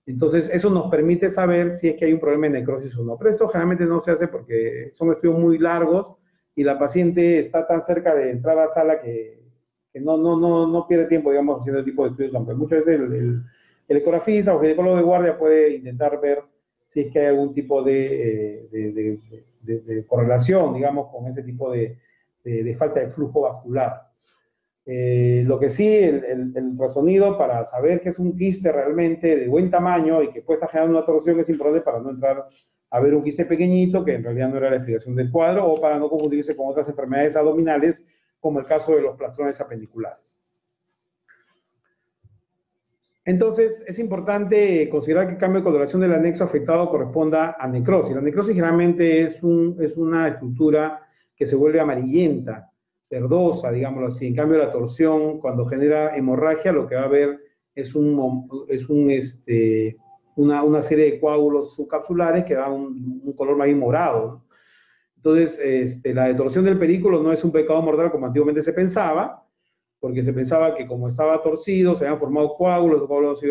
Entonces, eso nos permite saber si es que hay un problema de necrosis o no. Pero esto generalmente no se hace porque son estudios muy largos y la paciente está tan cerca de entrar a la sala que no pierde tiempo, digamos, haciendo el tipo de estudios amplios. Muchas veces el ecografista o ginecólogo de guardia puede intentar ver si es que hay algún tipo de correlación, digamos, con ese tipo de falta de flujo vascular. Lo que sí, el ultrasonido para saber que es un quiste realmente de buen tamaño y que puede estar generando una torsión es importante para no entrar a ver un quiste pequeñito, que en realidad no era la explicación del cuadro, o para no confundirse con otras enfermedades abdominales, como el caso de los plastrones apendiculares. Entonces, es importante considerar que el cambio de coloración del anexo afectado corresponda a necrosis. La necrosis generalmente es una estructura que se vuelve amarillenta, verdosa, digámoslo así. En cambio, la torsión, cuando genera hemorragia, lo que va a haber es una serie de coágulos subcapsulares que dan un color más bien morado, ¿no? Entonces, la detorsión del pedículo no es un pecado mortal como antiguamente se pensaba, porque se pensaba que como estaba torcido, se habían formado coágulos, los coágulos se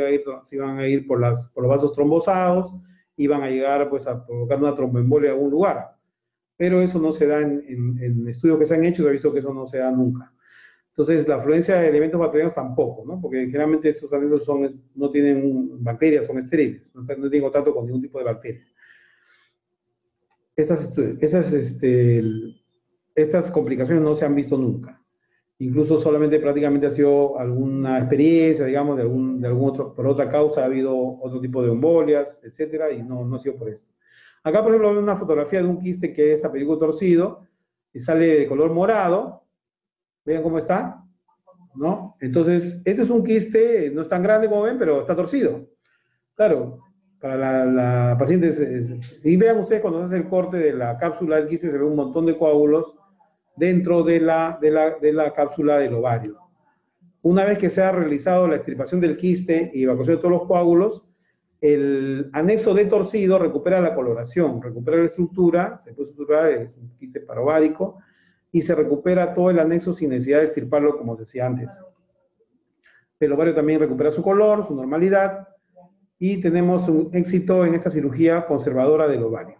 iban a ir por los vasos trombosados, iban a llegar pues a provocar una tromboembolia en algún lugar. Pero eso no se da en estudios que se han hecho, se ha visto que eso no se da nunca. Entonces, la afluencia de elementos bacterianos tampoco, ¿no? Porque generalmente esos alimentos no tienen bacterias, son estériles, no tienen contacto con ningún tipo de bacteria. Estas complicaciones no se han visto nunca. Incluso solamente prácticamente ha sido alguna experiencia, digamos, por otra causa ha habido otro tipo de embolias, etcétera, y no ha sido por esto. Acá, por ejemplo, veo una fotografía de un quiste que es apendículo torcido y sale de color morado. Vean cómo está, ¿no? Entonces, este es un quiste, no es tan grande como ven, pero está torcido. Claro, para la paciente, y vean ustedes cuando se hace el corte de la cápsula del quiste, se ve un montón de coágulos dentro de la cápsula del ovario. Una vez que se ha realizado la extirpación del quiste y evacuación de todos los coágulos, el anexo de torcido recupera la coloración, recupera la estructura, se puede estructurar, es un quiste parovárico, y se recupera todo el anexo sin necesidad de extirparlo, como decía antes. El ovario también recupera su color, su normalidad, y tenemos un éxito en esta cirugía conservadora del ovario.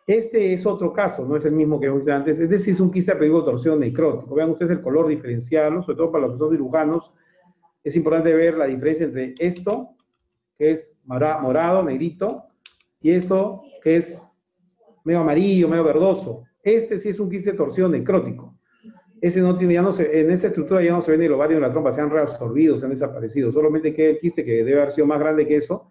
Este es otro caso, no es el mismo que vimos antes. Este sí es un quiste apendículo torcido necrótico. Vean ustedes el color diferencial, sobre todo para los que son cirujanos. Es importante ver la diferencia entre esto que es morado, negrito, y esto que es medio amarillo, medio verdoso. Este sí es un quiste de torsión necrótico. Ese no tiene, ya no se, en esa estructura ya no se ven el ovario ni la trompa, se han reabsorbido, se han desaparecido. Solamente queda el quiste que debe haber sido más grande que eso,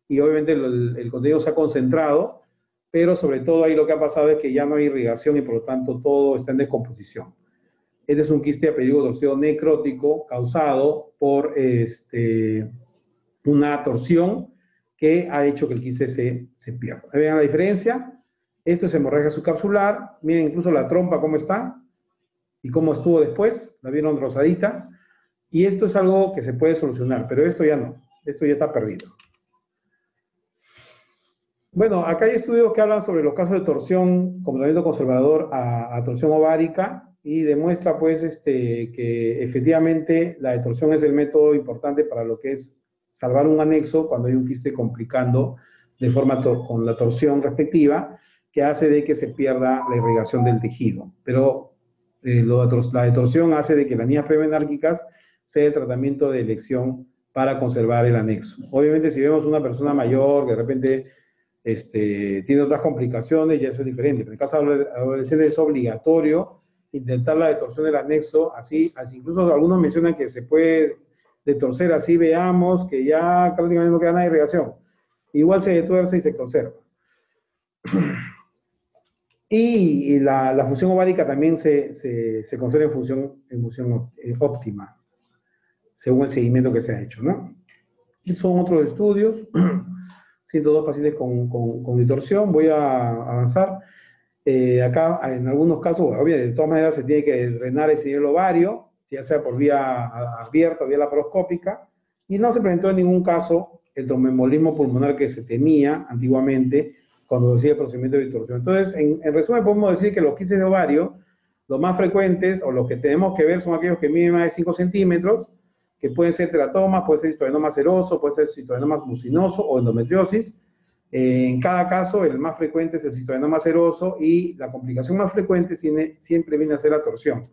y obviamente el contenido se ha concentrado, pero sobre todo ahí lo que ha pasado es que ya no hay irrigación y por lo tanto todo está en descomposición. Este es un quiste de apellido torcido necrótico causado por una torsión que ha hecho que el quiste se pierda. ¿Vean la diferencia? Esto es hemorragia subcapsular. Miren incluso la trompa cómo está y cómo estuvo después. La vieron rosadita. Y esto es algo que se puede solucionar, pero esto ya no. Esto ya está perdido. Bueno, acá hay estudios que hablan sobre los casos de torsión como tratamiento conservador a torsión ovárica y demuestra pues que efectivamente la detorsión es el método importante para lo que es salvar un anexo cuando hay un quiste complicando de forma con la torsión respectiva que hace de que se pierda la irrigación del tejido. Pero la detorsión hace de que las niñas premenárquicas sea el tratamiento de elección para conservar el anexo. Obviamente si vemos una persona mayor que de repente tiene otras complicaciones, ya eso es diferente. Pero en el caso de adolescentes es obligatorio intentar la detorsión del anexo, así incluso algunos mencionan que se puede detorcer así, veamos que ya prácticamente no queda nada de irrigación. Igual se detuerce y se conserva. Y la función ovárica también se conserva en función óptima, según el seguimiento que se ha hecho, ¿no? Son otros estudios. 102 pacientes con distorsión. Voy a avanzar. Acá, en algunos casos, obviamente, de todas maneras, se tiene que drenar el ovario, ya sea por vía abierta o vía laparoscópica, y no se presentó en ningún caso el tromboembolismo pulmonar que se temía antiguamente cuando decía el procedimiento de distorsión. Entonces, en resumen, podemos decir que los quistes de ovario, los más frecuentes, o los que tenemos que ver, son aquellos que miden más de 5 centímetros, que pueden ser teratomas, puede ser citoadenoma seroso, puede ser citoadenoma mucinoso o endometriosis. En cada caso, el más frecuente es el citoadenoma seroso y la complicación más frecuente siempre viene a ser la torsión.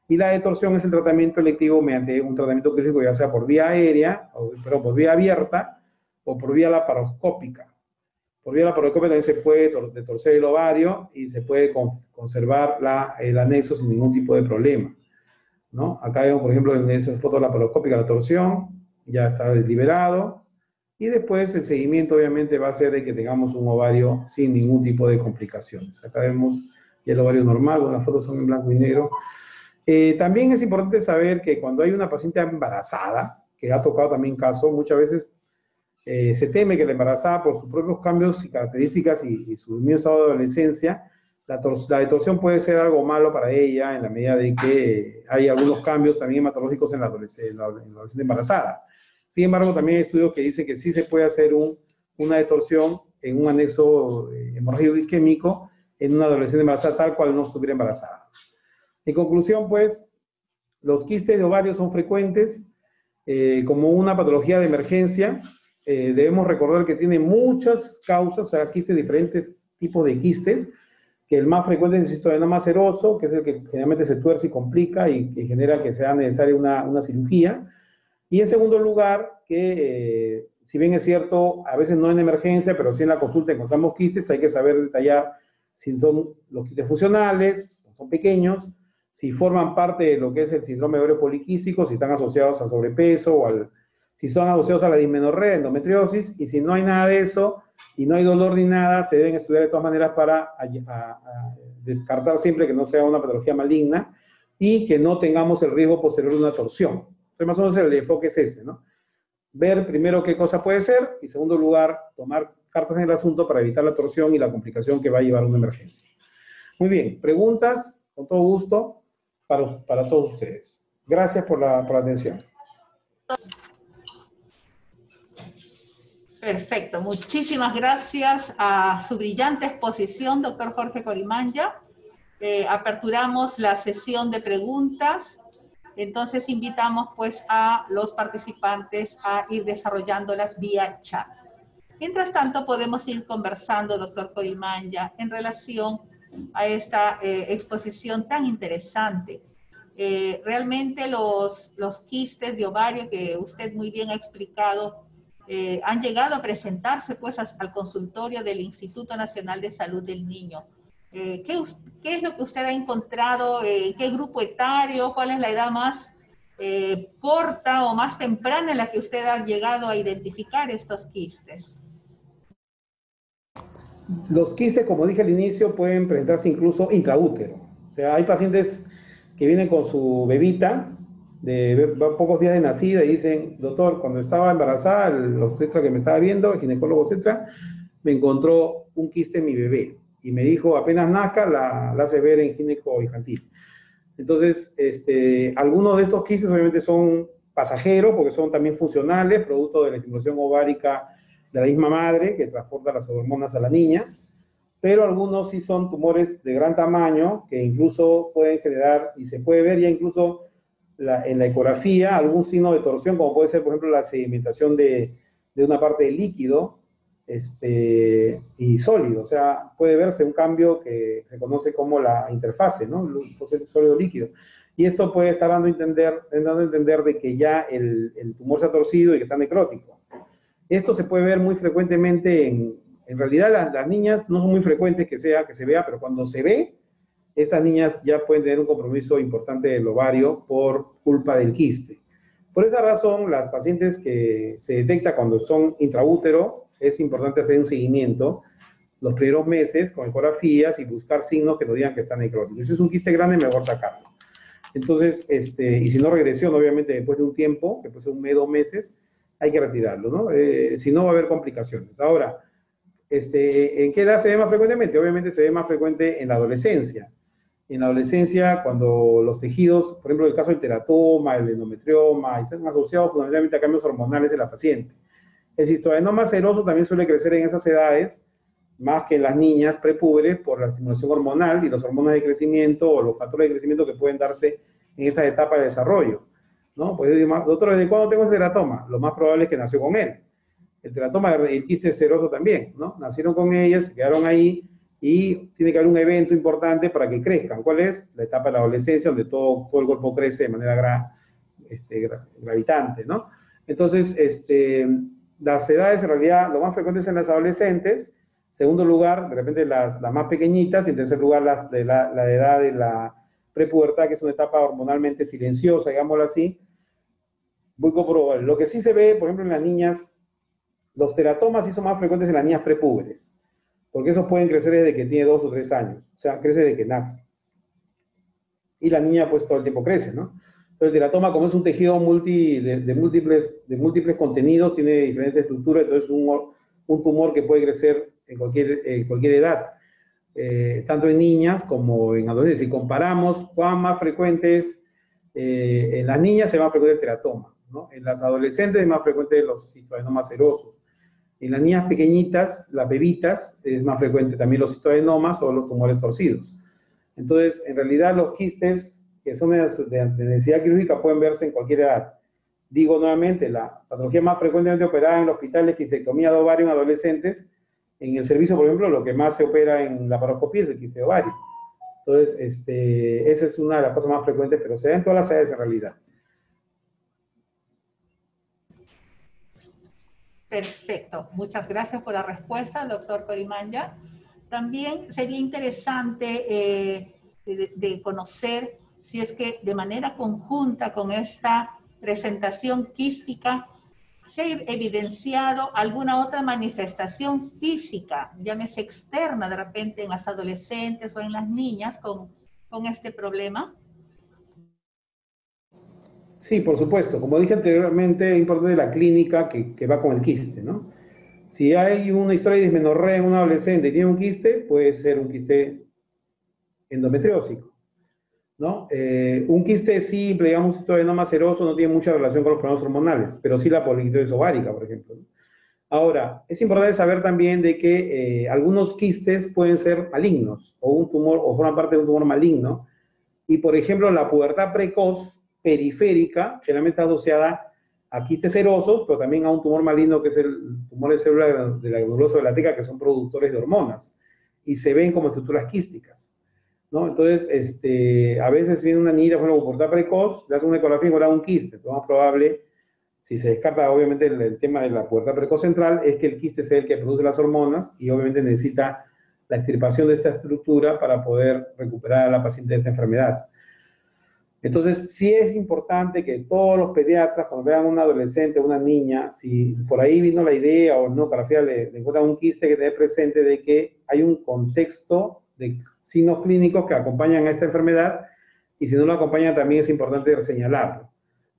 Y la detorsión es el tratamiento electivo mediante un tratamiento quirúrgico, ya sea por vía aérea, por vía abierta o por vía laparoscópica. Por vía laparoscópica también se puede detorcer el ovario y se puede conservar el anexo sin ningún tipo de problema, ¿no? Acá vemos, por ejemplo, en esa foto laparoscópica la torsión, ya está liberado, y después el seguimiento obviamente va a ser de que tengamos un ovario sin ningún tipo de complicaciones. Acá vemos ya el ovario normal, las fotos son en blanco y negro. También es importante saber que cuando hay una paciente embarazada, que ha tocado también caso, muchas veces se teme que la embarazada, por sus propios cambios y características y su mismo estado de adolescencia, la detorsión puede ser algo malo para ella en la medida de que hay algunos cambios también hematológicos en la adolescente embarazada. Sin embargo, también hay estudios que dicen que sí se puede hacer una detorsión en un anexo hemorrágico isquémico en una adolescente embarazada tal cual no estuviera embarazada. En conclusión, pues, los quistes de ovario son frecuentes como una patología de emergencia. Debemos recordar que tiene muchas causas, o sea, quistes, diferentes tipos de quistes, que el más frecuente es el citoadenoma seroso, que es el que generalmente se tuerce y complica y que genera que sea necesaria una cirugía. Y en segundo lugar, que si bien es cierto, a veces no en emergencia, pero sí en la consulta encontramos quistes, hay que saber detallar si son los quistes funcionales, son pequeños, si forman parte de lo que es el síndrome de ovario poliquístico, si están asociados al sobrepeso o si son asociados a la dismenorrea, endometriosis, y si no hay nada de eso y no hay dolor ni nada, se deben estudiar de todas maneras para descartar siempre que no sea una patología maligna y que no tengamos el riesgo posterior de una torsión. Entonces, más o menos el enfoque es ese, ¿no? Ver primero qué cosa puede ser y, en segundo lugar, tomar cartas en el asunto para evitar la torsión y la complicación que va a llevar a una emergencia. Muy bien, preguntas, con todo gusto, para todos ustedes. Gracias por la atención. Perfecto, muchísimas gracias a su brillante exposición, doctor Jorge Corimanya. Aperturamos la sesión de preguntas, entonces invitamos pues a los participantes a ir desarrollándolas vía chat. Mientras tanto podemos ir conversando, doctor Corimanya, en relación a esta exposición tan interesante. Realmente los quistes de ovario que usted muy bien ha explicado han llegado a presentarse pues al consultorio del Instituto Nacional de Salud del Niño. ¿Qué es lo que usted ha encontrado? ¿Qué grupo etario? ¿Cuál es la edad más corta o más temprana en la que usted ha llegado a identificar estos quistes? Los quistes, como dije al inicio, pueden presentarse incluso intraútero. O sea, hay pacientes que vienen con su bebita de pocos días de nacida y dicen, doctor, cuando estaba embarazada, el obstetra que me estaba viendo, el ginecólogo obstetra, me encontró un quiste en mi bebé y me dijo, apenas nazca, la hace ver en gineco infantil. Entonces, algunos de estos quistes obviamente son pasajeros porque son también funcionales, producto de la estimulación ovárica de la misma madre que transporta las hormonas a la niña, pero algunos sí son tumores de gran tamaño que incluso pueden generar, y se puede ver ya incluso en la ecografía, algún signo de torsión, como puede ser, por ejemplo, la sedimentación de una parte del líquido y sólido. O sea, puede verse un cambio que se conoce como la interfase, ¿no? Sólido-líquido. Y esto puede estar dando a entender de que ya el tumor se ha torcido y que está necrótico. Esto se puede ver muy frecuentemente en realidad las niñas no son muy frecuentes que se vea, pero cuando se ve, estas niñas ya pueden tener un compromiso importante del ovario por culpa del quiste. Por esa razón, las pacientes que se detecta cuando son intraútero, es importante hacer un seguimiento los primeros meses con ecografías y buscar signos que nos digan que está necrótico. Si es un quiste grande, mejor sacarlo. Entonces, y si no regresión, obviamente después de un tiempo, que puede ser un mes, 2 meses, hay que retirarlo, ¿no? Si no, va a haber complicaciones. Ahora, ¿en qué edad se ve más frecuentemente? Obviamente se ve más frecuente en la adolescencia. En la adolescencia, cuando los tejidos, por ejemplo, el caso del teratoma, el endometrioma, están asociados fundamentalmente a cambios hormonales de la paciente. El cistoadenoma seroso también suele crecer en esas edades, más que en las niñas prepúberes, por la estimulación hormonal y los hormonas de crecimiento o los factores de crecimiento que pueden darse en esta etapa de desarrollo, ¿no? Pues, doctor, ¿desde cuándo tengo ese teratoma? Lo más probable es que nació con él. El teratoma y el quiste seroso también, ¿no? Nacieron con ellas, se quedaron ahí y tiene que haber un evento importante para que crezcan. ¿Cuál es? La etapa de la adolescencia, donde todo el cuerpo crece de manera gravitante, ¿no? Entonces, las edades en realidad, lo más frecuente es en las adolescentes. Segundo lugar, de repente las más pequeñitas, y en tercer lugar la edad de la prepubertad, que es una etapa hormonalmente silenciosa, digámoslo así, muy comprobable. Lo que sí se ve, por ejemplo, en las niñas, los teratomas sí son más frecuentes en las niñas prepúberes, porque esos pueden crecer desde que tiene 2 o 3 años, o sea, crece desde que nace. Y la niña pues todo el tiempo crece, ¿no? Pero el teratoma, como es un tejido de múltiples contenidos, tiene diferentes estructuras, entonces es un tumor que puede crecer en cualquier edad, tanto en niñas como en adolescentes. Si comparamos cuán más frecuentes, en las niñas es más frecuente el teratoma, ¿no? En las adolescentes es más frecuente los cistoadenomas serosos. En las niñas pequeñitas, las bebitas, es más frecuente también los cistoadenomas o los tumores torcidos. Entonces, en realidad los quistes que son de necesidad quirúrgica pueden verse en cualquier edad. Digo nuevamente, la patología más frecuentemente operada en el hospital es quistectomía de ovario en adolescentes. En el servicio, por ejemplo, lo que más se opera en laparoscopía es el quiste de ovario. Entonces, esa es una de las cosas más frecuentes, pero se da en todas las edades en realidad. Perfecto. Muchas gracias por la respuesta, doctor Corimanya. También sería interesante de conocer si es que de manera conjunta con esta presentación quística se ha evidenciado alguna otra manifestación física, llámese externa de repente en las adolescentes o en las niñas con este problema. Sí, por supuesto. Como dije anteriormente, es importante la clínica que va con el quiste, ¿no? Si hay una historia de dismenorrea en un adolescente y tiene un quiste, puede ser un quiste endometriósico, ¿no? Un quiste simple, digamos, un cistoadenoma seroso no tiene mucha relación con los problemas hormonales, pero sí la poliquitosis ovárica, por ejemplo, ¿no? Ahora, es importante saber también de que algunos quistes pueden ser malignos, o un tumor, o forman parte de un tumor maligno, y por ejemplo, la pubertad precoz periférica generalmente está asociada a quistes serosos, pero también a un tumor maligno que es el tumor de célula de la granulosa de la teca, que son productores de hormonas, y se ven como estructuras quísticas, ¿no? Entonces, a veces viene una niña con una pubertad precoz, le hacen una ecografía y encuentra un quiste, lo más probable si se descarta obviamente el tema de la pubertad precoz central, es que el quiste es el que produce las hormonas y obviamente necesita la extirpación de esta estructura para poder recuperar a la paciente de esta enfermedad. Entonces, sí es importante que todos los pediatras, cuando vean a un adolescente o una niña, si por ahí vino la idea o no, ecografía le encuentran un quiste, que tener presente de que hay un contexto de signos clínicos que acompañan a esta enfermedad, y si no lo acompañan también es importante señalarlo,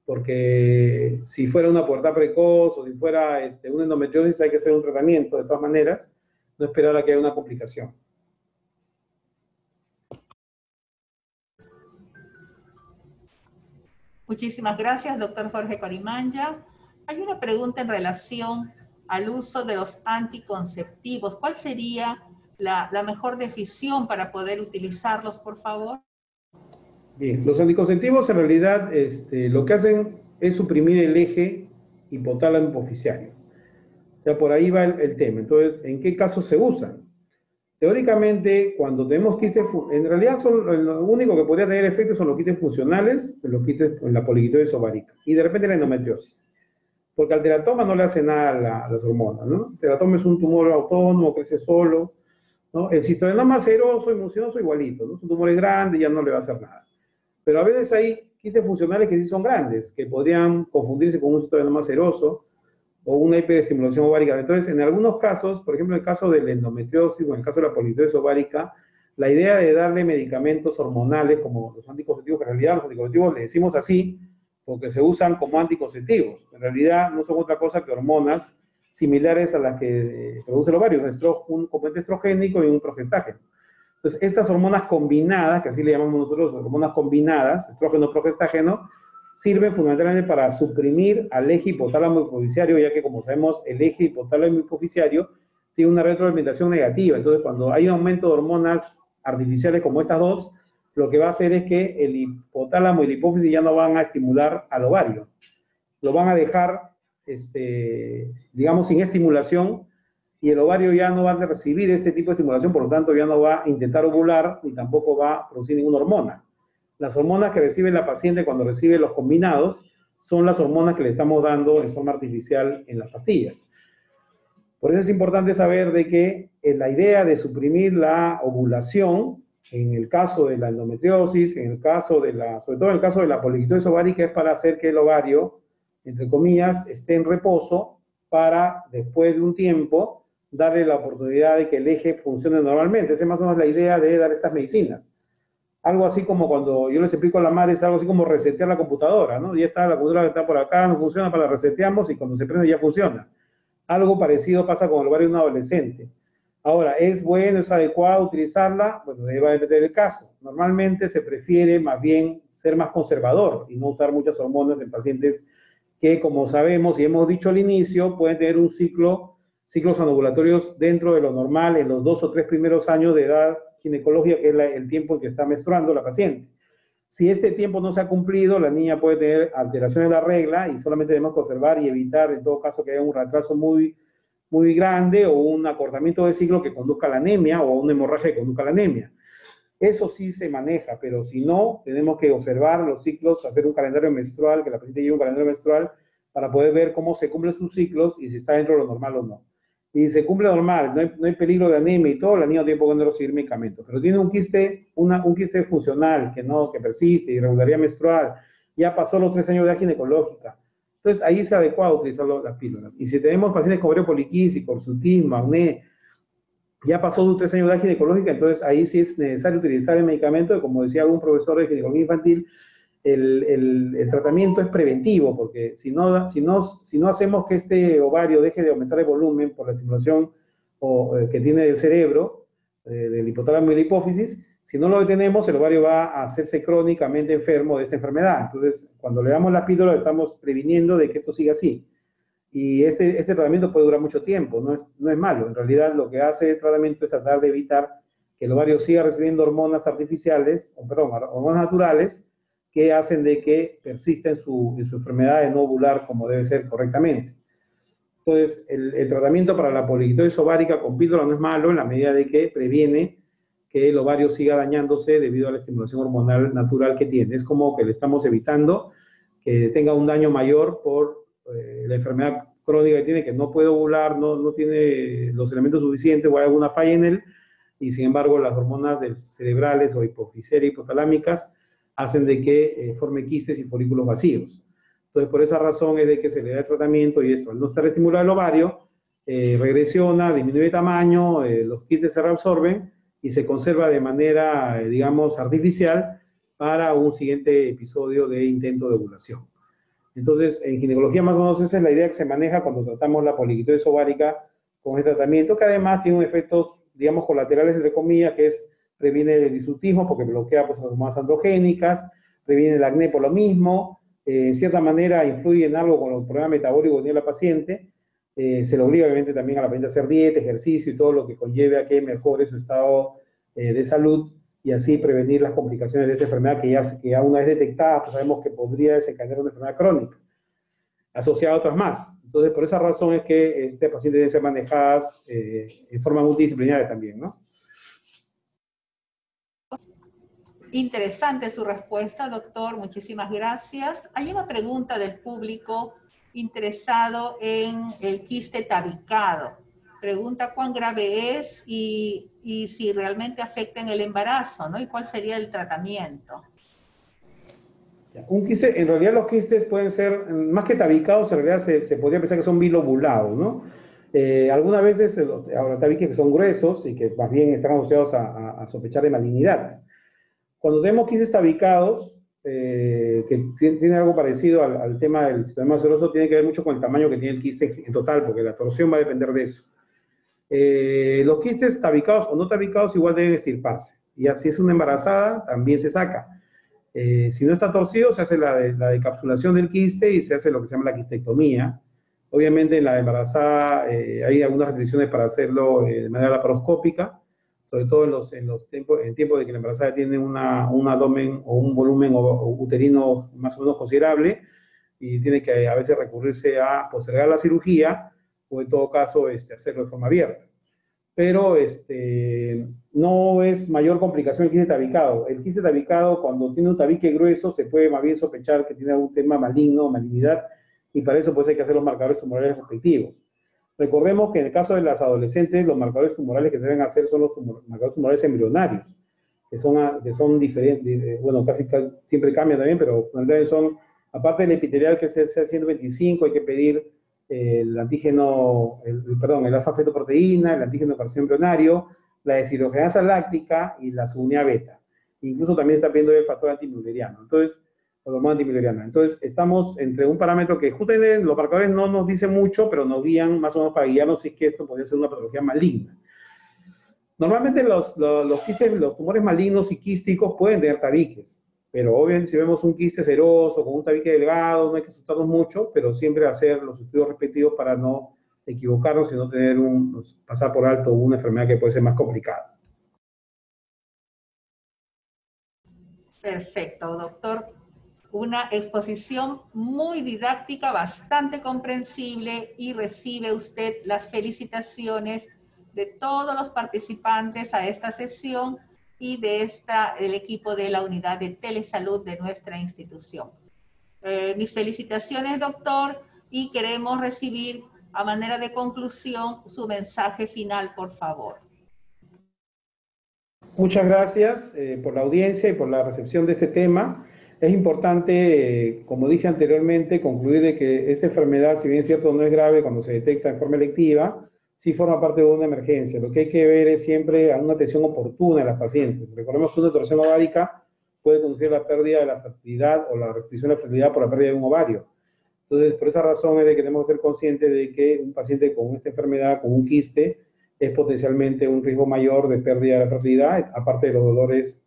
porque si fuera una pubertad precoz o si fuera una endometriosis hay que hacer un tratamiento de todas maneras, no esperar a que haya una complicación. Muchísimas gracias, doctor Jorge Corimanya. Hay una pregunta en relación al uso de los anticonceptivos. ¿Cuál sería la mejor decisión para poder utilizarlos, por favor? Bien, los anticonceptivos en realidad lo que hacen es suprimir el eje hipotálamo hipoficiario. Ya por ahí va el tema. Entonces, ¿en qué casos se usan? Teóricamente, cuando tenemos quistes, en realidad lo único que podría tener efecto son los quistes funcionales, los quistes en la poliquitosis ovárica, y de repente la endometriosis. Porque al teratoma no le hace nada a las hormonas, ¿no? El teratoma es un tumor autónomo, crece solo, ¿no? El cistoadenoma seroso y mucinoso igualito, ¿no? Su tumor es grande y ya no le va a hacer nada. Pero a veces hay quistes funcionales que sí son grandes, que podrían confundirse con un cistoadenoma seroso, o una hiperestimulación ovárica. Entonces, en algunos casos, por ejemplo, en el caso de la endometriosis o en el caso de la poliquitosis ovárica, la idea de darle medicamentos hormonales como los anticonceptivos, que en realidad los anticonceptivos le decimos así porque se usan como anticonceptivos. En realidad no son otra cosa que hormonas similares a las que produce el ovario, un componente estrogénico y un progestágeno. Entonces, estas hormonas combinadas, que así le llamamos nosotros hormonas combinadas, estrógeno, progestágeno, sirven fundamentalmente para suprimir al eje hipotálamo hipoficiario, ya que, como sabemos, el eje hipotálamo hipoficiario tiene una retroalimentación negativa. Entonces, cuando hay un aumento de hormonas artificiales como estas dos, lo que va a hacer es que el hipotálamo y la hipófisis ya no van a estimular al ovario. Lo van a dejar, digamos, sin estimulación, y el ovario ya no va a recibir ese tipo de estimulación, por lo tanto, ya no va a intentar ovular, ni tampoco va a producir ninguna hormona. Las hormonas que recibe la paciente cuando recibe los combinados son las hormonas que le estamos dando en forma artificial en las pastillas. Por eso es importante saber de que la idea de suprimir la ovulación, en el caso de la endometriosis, en el caso de sobre todo en el caso de la poliquitosis ovárica, es para hacer que el ovario, entre comillas, esté en reposo para, después de un tiempo, darle la oportunidad de que el eje funcione normalmente. Esa es más o menos la idea de dar estas medicinas. Algo así como cuando yo les explico a la madre, es algo así como resetear la computadora, ¿no? Ya está, la computadora está por acá, no funciona, para la reseteamos y cuando se prende ya funciona. Algo parecido pasa con el ovario de un adolescente. Ahora, ¿es bueno, es adecuado utilizarla? Bueno, va a depender del caso. Normalmente se prefiere más bien ser más conservador y no usar muchas hormonas en pacientes que, como sabemos y hemos dicho al inicio, pueden tener un ciclos anovulatorios dentro de lo normal en los 2 o 3 primeros años de edad ginecológica, que es el tiempo en que está menstruando la paciente. Si este tiempo no se ha cumplido, la niña puede tener alteraciones de la regla y solamente debemos conservar y evitar, en todo caso, que haya un retraso muy grande o un acortamiento del ciclo que conduzca a la anemia o a una hemorragia que conduzca a la anemia. Eso sí se maneja, pero si no, tenemos que observar los ciclos, hacer un calendario menstrual, que la paciente lleve un calendario menstrual para poder ver cómo se cumplen sus ciclos y si está dentro de lo normal o no. Y se cumple normal, no hay peligro de anemia y todo, la niña no tiene por qué no recibir medicamentos. Pero tiene un quiste funcional que persiste, irregularidad menstrual, ya pasó los 3 años de edad ginecológica. Entonces ahí es adecuado utilizar las píldoras. Y si tenemos pacientes con ovario poliquístico, hirsutismo, acné, ya pasó los 3 años de edad ginecológica, entonces ahí sí es necesario utilizar el medicamento, como decía algún profesor de ginecología infantil, el tratamiento es preventivo, porque si no hacemos que este ovario deje de aumentar el volumen por la estimulación que tiene del cerebro, del hipotálamo y la hipófisis, si no lo detenemos, el ovario va a hacerse crónicamente enfermo de esta enfermedad. Entonces, cuando le damos la píldora, estamos previniendo de que esto siga así. Y este tratamiento puede durar mucho tiempo, no es malo. En realidad, lo que hace el tratamiento es tratar de evitar que el ovario siga recibiendo hormonas artificiales, hormonas naturales, que hacen de que persista en su enfermedad de no ovular como debe ser correctamente. Entonces, el tratamiento para la poliquitosis ovárica con píldora no es malo en la medida de que previene que el ovario siga dañándose debido a la estimulación hormonal natural que tiene. Es como que le estamos evitando que tenga un daño mayor por la enfermedad crónica que tiene, que no puede ovular, no tiene los elementos suficientes o hay alguna falla en él, y sin embargo las hormonas cerebrales o hipofisarias hipotalámicas hacen de que forme quistes y folículos vacíos. Entonces, por esa razón es de que se le da el tratamiento y esto, al no estar estimulado el ovario, regresiona, disminuye de tamaño, los quistes se reabsorben y se conserva de manera, digamos, artificial para un siguiente episodio de intento de ovulación. Entonces, en ginecología más o menos esa es la idea que se maneja cuando tratamos la poliquitosis ovárica con este tratamiento, que además tiene un efectos, digamos, colaterales, entre comillas, que es, previene el hirsutismo porque bloquea pues, las hormonas androgénicas, previene el acné por lo mismo, en cierta manera influye en algo con el problema metabólico que tiene la paciente, se le obliga obviamente también a la paciente a hacer dieta, ejercicio y todo lo que conlleve a que mejore su estado de salud y así prevenir las complicaciones de esta enfermedad que ya una vez detectada, pues sabemos que podría desencadenar una enfermedad crónica, asociada a otras más. Entonces, por esa razón es que este paciente deben ser manejadas en forma multidisciplinaria también, ¿no? Interesante su respuesta, doctor. Muchísimas gracias. Hay una pregunta del público interesado en el quiste tabicado. Pregunta cuán grave es y si realmente afecta en el embarazo, ¿no? Y cuál sería el tratamiento. Un quiste, en realidad los quistes pueden ser, más que tabicados, en realidad se podría pensar que son bilobulados, ¿no? Algunas veces habrá tabiques que son gruesos y que más bien están asociados a sospechar de malignidad. Cuando tenemos quistes tabicados, que tiene algo parecido al tema del sistema seroso, tiene que ver mucho con el tamaño que tiene el quiste en total, porque la torsión va a depender de eso. Los quistes tabicados o no tabicados igual deben extirparse. Y así es una embarazada, también se saca. Si no está torcido, se hace la decapsulación del quiste y se hace lo que se llama la quistectomía. Obviamente en la embarazada hay algunas restricciones para hacerlo de manera laparoscópica, sobre todo en tiempos de que la embarazada tiene un abdomen o un volumen uterino más o menos considerable y tiene que a veces recurrirse a postergar la cirugía o en todo caso hacerlo de forma abierta. Pero no es mayor complicación el quiste tabicado. El quiste tabicado, cuando tiene un tabique grueso, se puede más bien sospechar que tiene algún tema maligno o malignidad, y para eso pues hay que hacer los marcadores tumorales respectivos. Recordemos que en el caso de las adolescentes, los marcadores tumorales que se deben hacer son los marcadores tumorales embrionarios, que son diferentes, bueno, casi siempre cambian también, pero fundamentalmente son, aparte del epitelial que es el C125, hay que pedir el antígeno, el alfa-fetoproteína, el antígeno carcinoma embrionario, la deshidrogenasa láctica y la subunidad beta. Incluso también está pidiendo el factor antimileriano. Entonces, la hormona antimileriana. Entonces, estamos entre un parámetro que justamente los marcadores no nos dicen mucho, pero nos guían más o menos para guiarnos si es que esto podría ser una patología maligna. Normalmente los tumores malignos y quísticos pueden tener tabiques, pero obviamente si vemos un quiste seroso con un tabique delgado, no hay que asustarnos mucho, pero siempre hacer los estudios respectivos para no equivocarnos y no tener pasar por alto una enfermedad que puede ser más complicada. Perfecto, doctor. Una exposición muy didáctica, bastante comprensible, y recibe usted las felicitaciones de todos los participantes a esta sesión y del equipo de la unidad de telesalud de nuestra institución. Mis felicitaciones, doctor, y queremos recibir a manera de conclusión su mensaje final, por favor. Muchas gracias por la audiencia y por la recepción de este tema. Es importante, como dije anteriormente, concluir de que esta enfermedad, si bien es cierto no es grave cuando se detecta en forma electiva, sí forma parte de una emergencia. Lo que hay que ver es siempre una atención oportuna en las pacientes. Recordemos que una torsión ovárica puede conducir a la pérdida de la fertilidad o la restricción de la fertilidad por la pérdida de un ovario. Entonces, por esa razón es de que tenemos que ser conscientes de que un paciente con esta enfermedad, con un quiste, es potencialmente un riesgo mayor de pérdida de la fertilidad, aparte de los dolores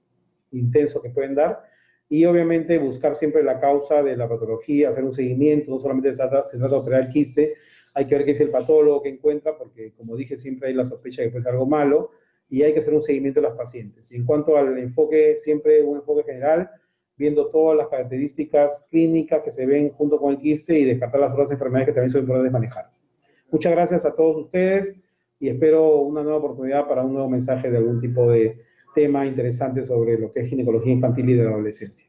intensos que pueden dar. Y obviamente buscar siempre la causa de la patología, hacer un seguimiento, no solamente se trata de operar el quiste, hay que ver qué es el patólogo que encuentra, porque como dije siempre hay la sospecha de que puede ser algo malo, y hay que hacer un seguimiento de las pacientes. Y en cuanto al enfoque, siempre un enfoque general, viendo todas las características clínicas que se ven junto con el quiste y descartar las otras enfermedades que también son importantes manejar. Muchas gracias a todos ustedes y espero una nueva oportunidad para un nuevo mensaje de algún tipo de tema interesante sobre lo que es ginecología infantil y de la adolescencia.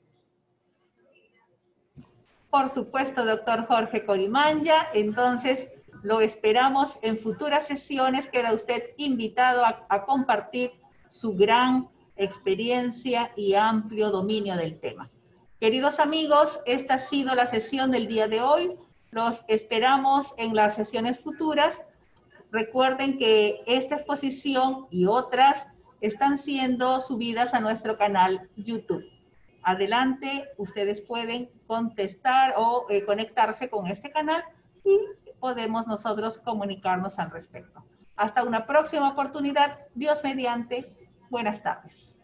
Por supuesto, doctor Jorge Corimanya. Entonces, lo esperamos en futuras sesiones. Queda usted invitado a compartir su gran experiencia y amplio dominio del tema. Queridos amigos, esta ha sido la sesión del día de hoy. Los esperamos en las sesiones futuras. Recuerden que esta exposición y otras están siendo subidas a nuestro canal YouTube. Adelante, ustedes pueden contestar o conectarse con este canal y podemos nosotros comunicarnos al respecto. Hasta una próxima oportunidad. Dios mediante. Buenas tardes.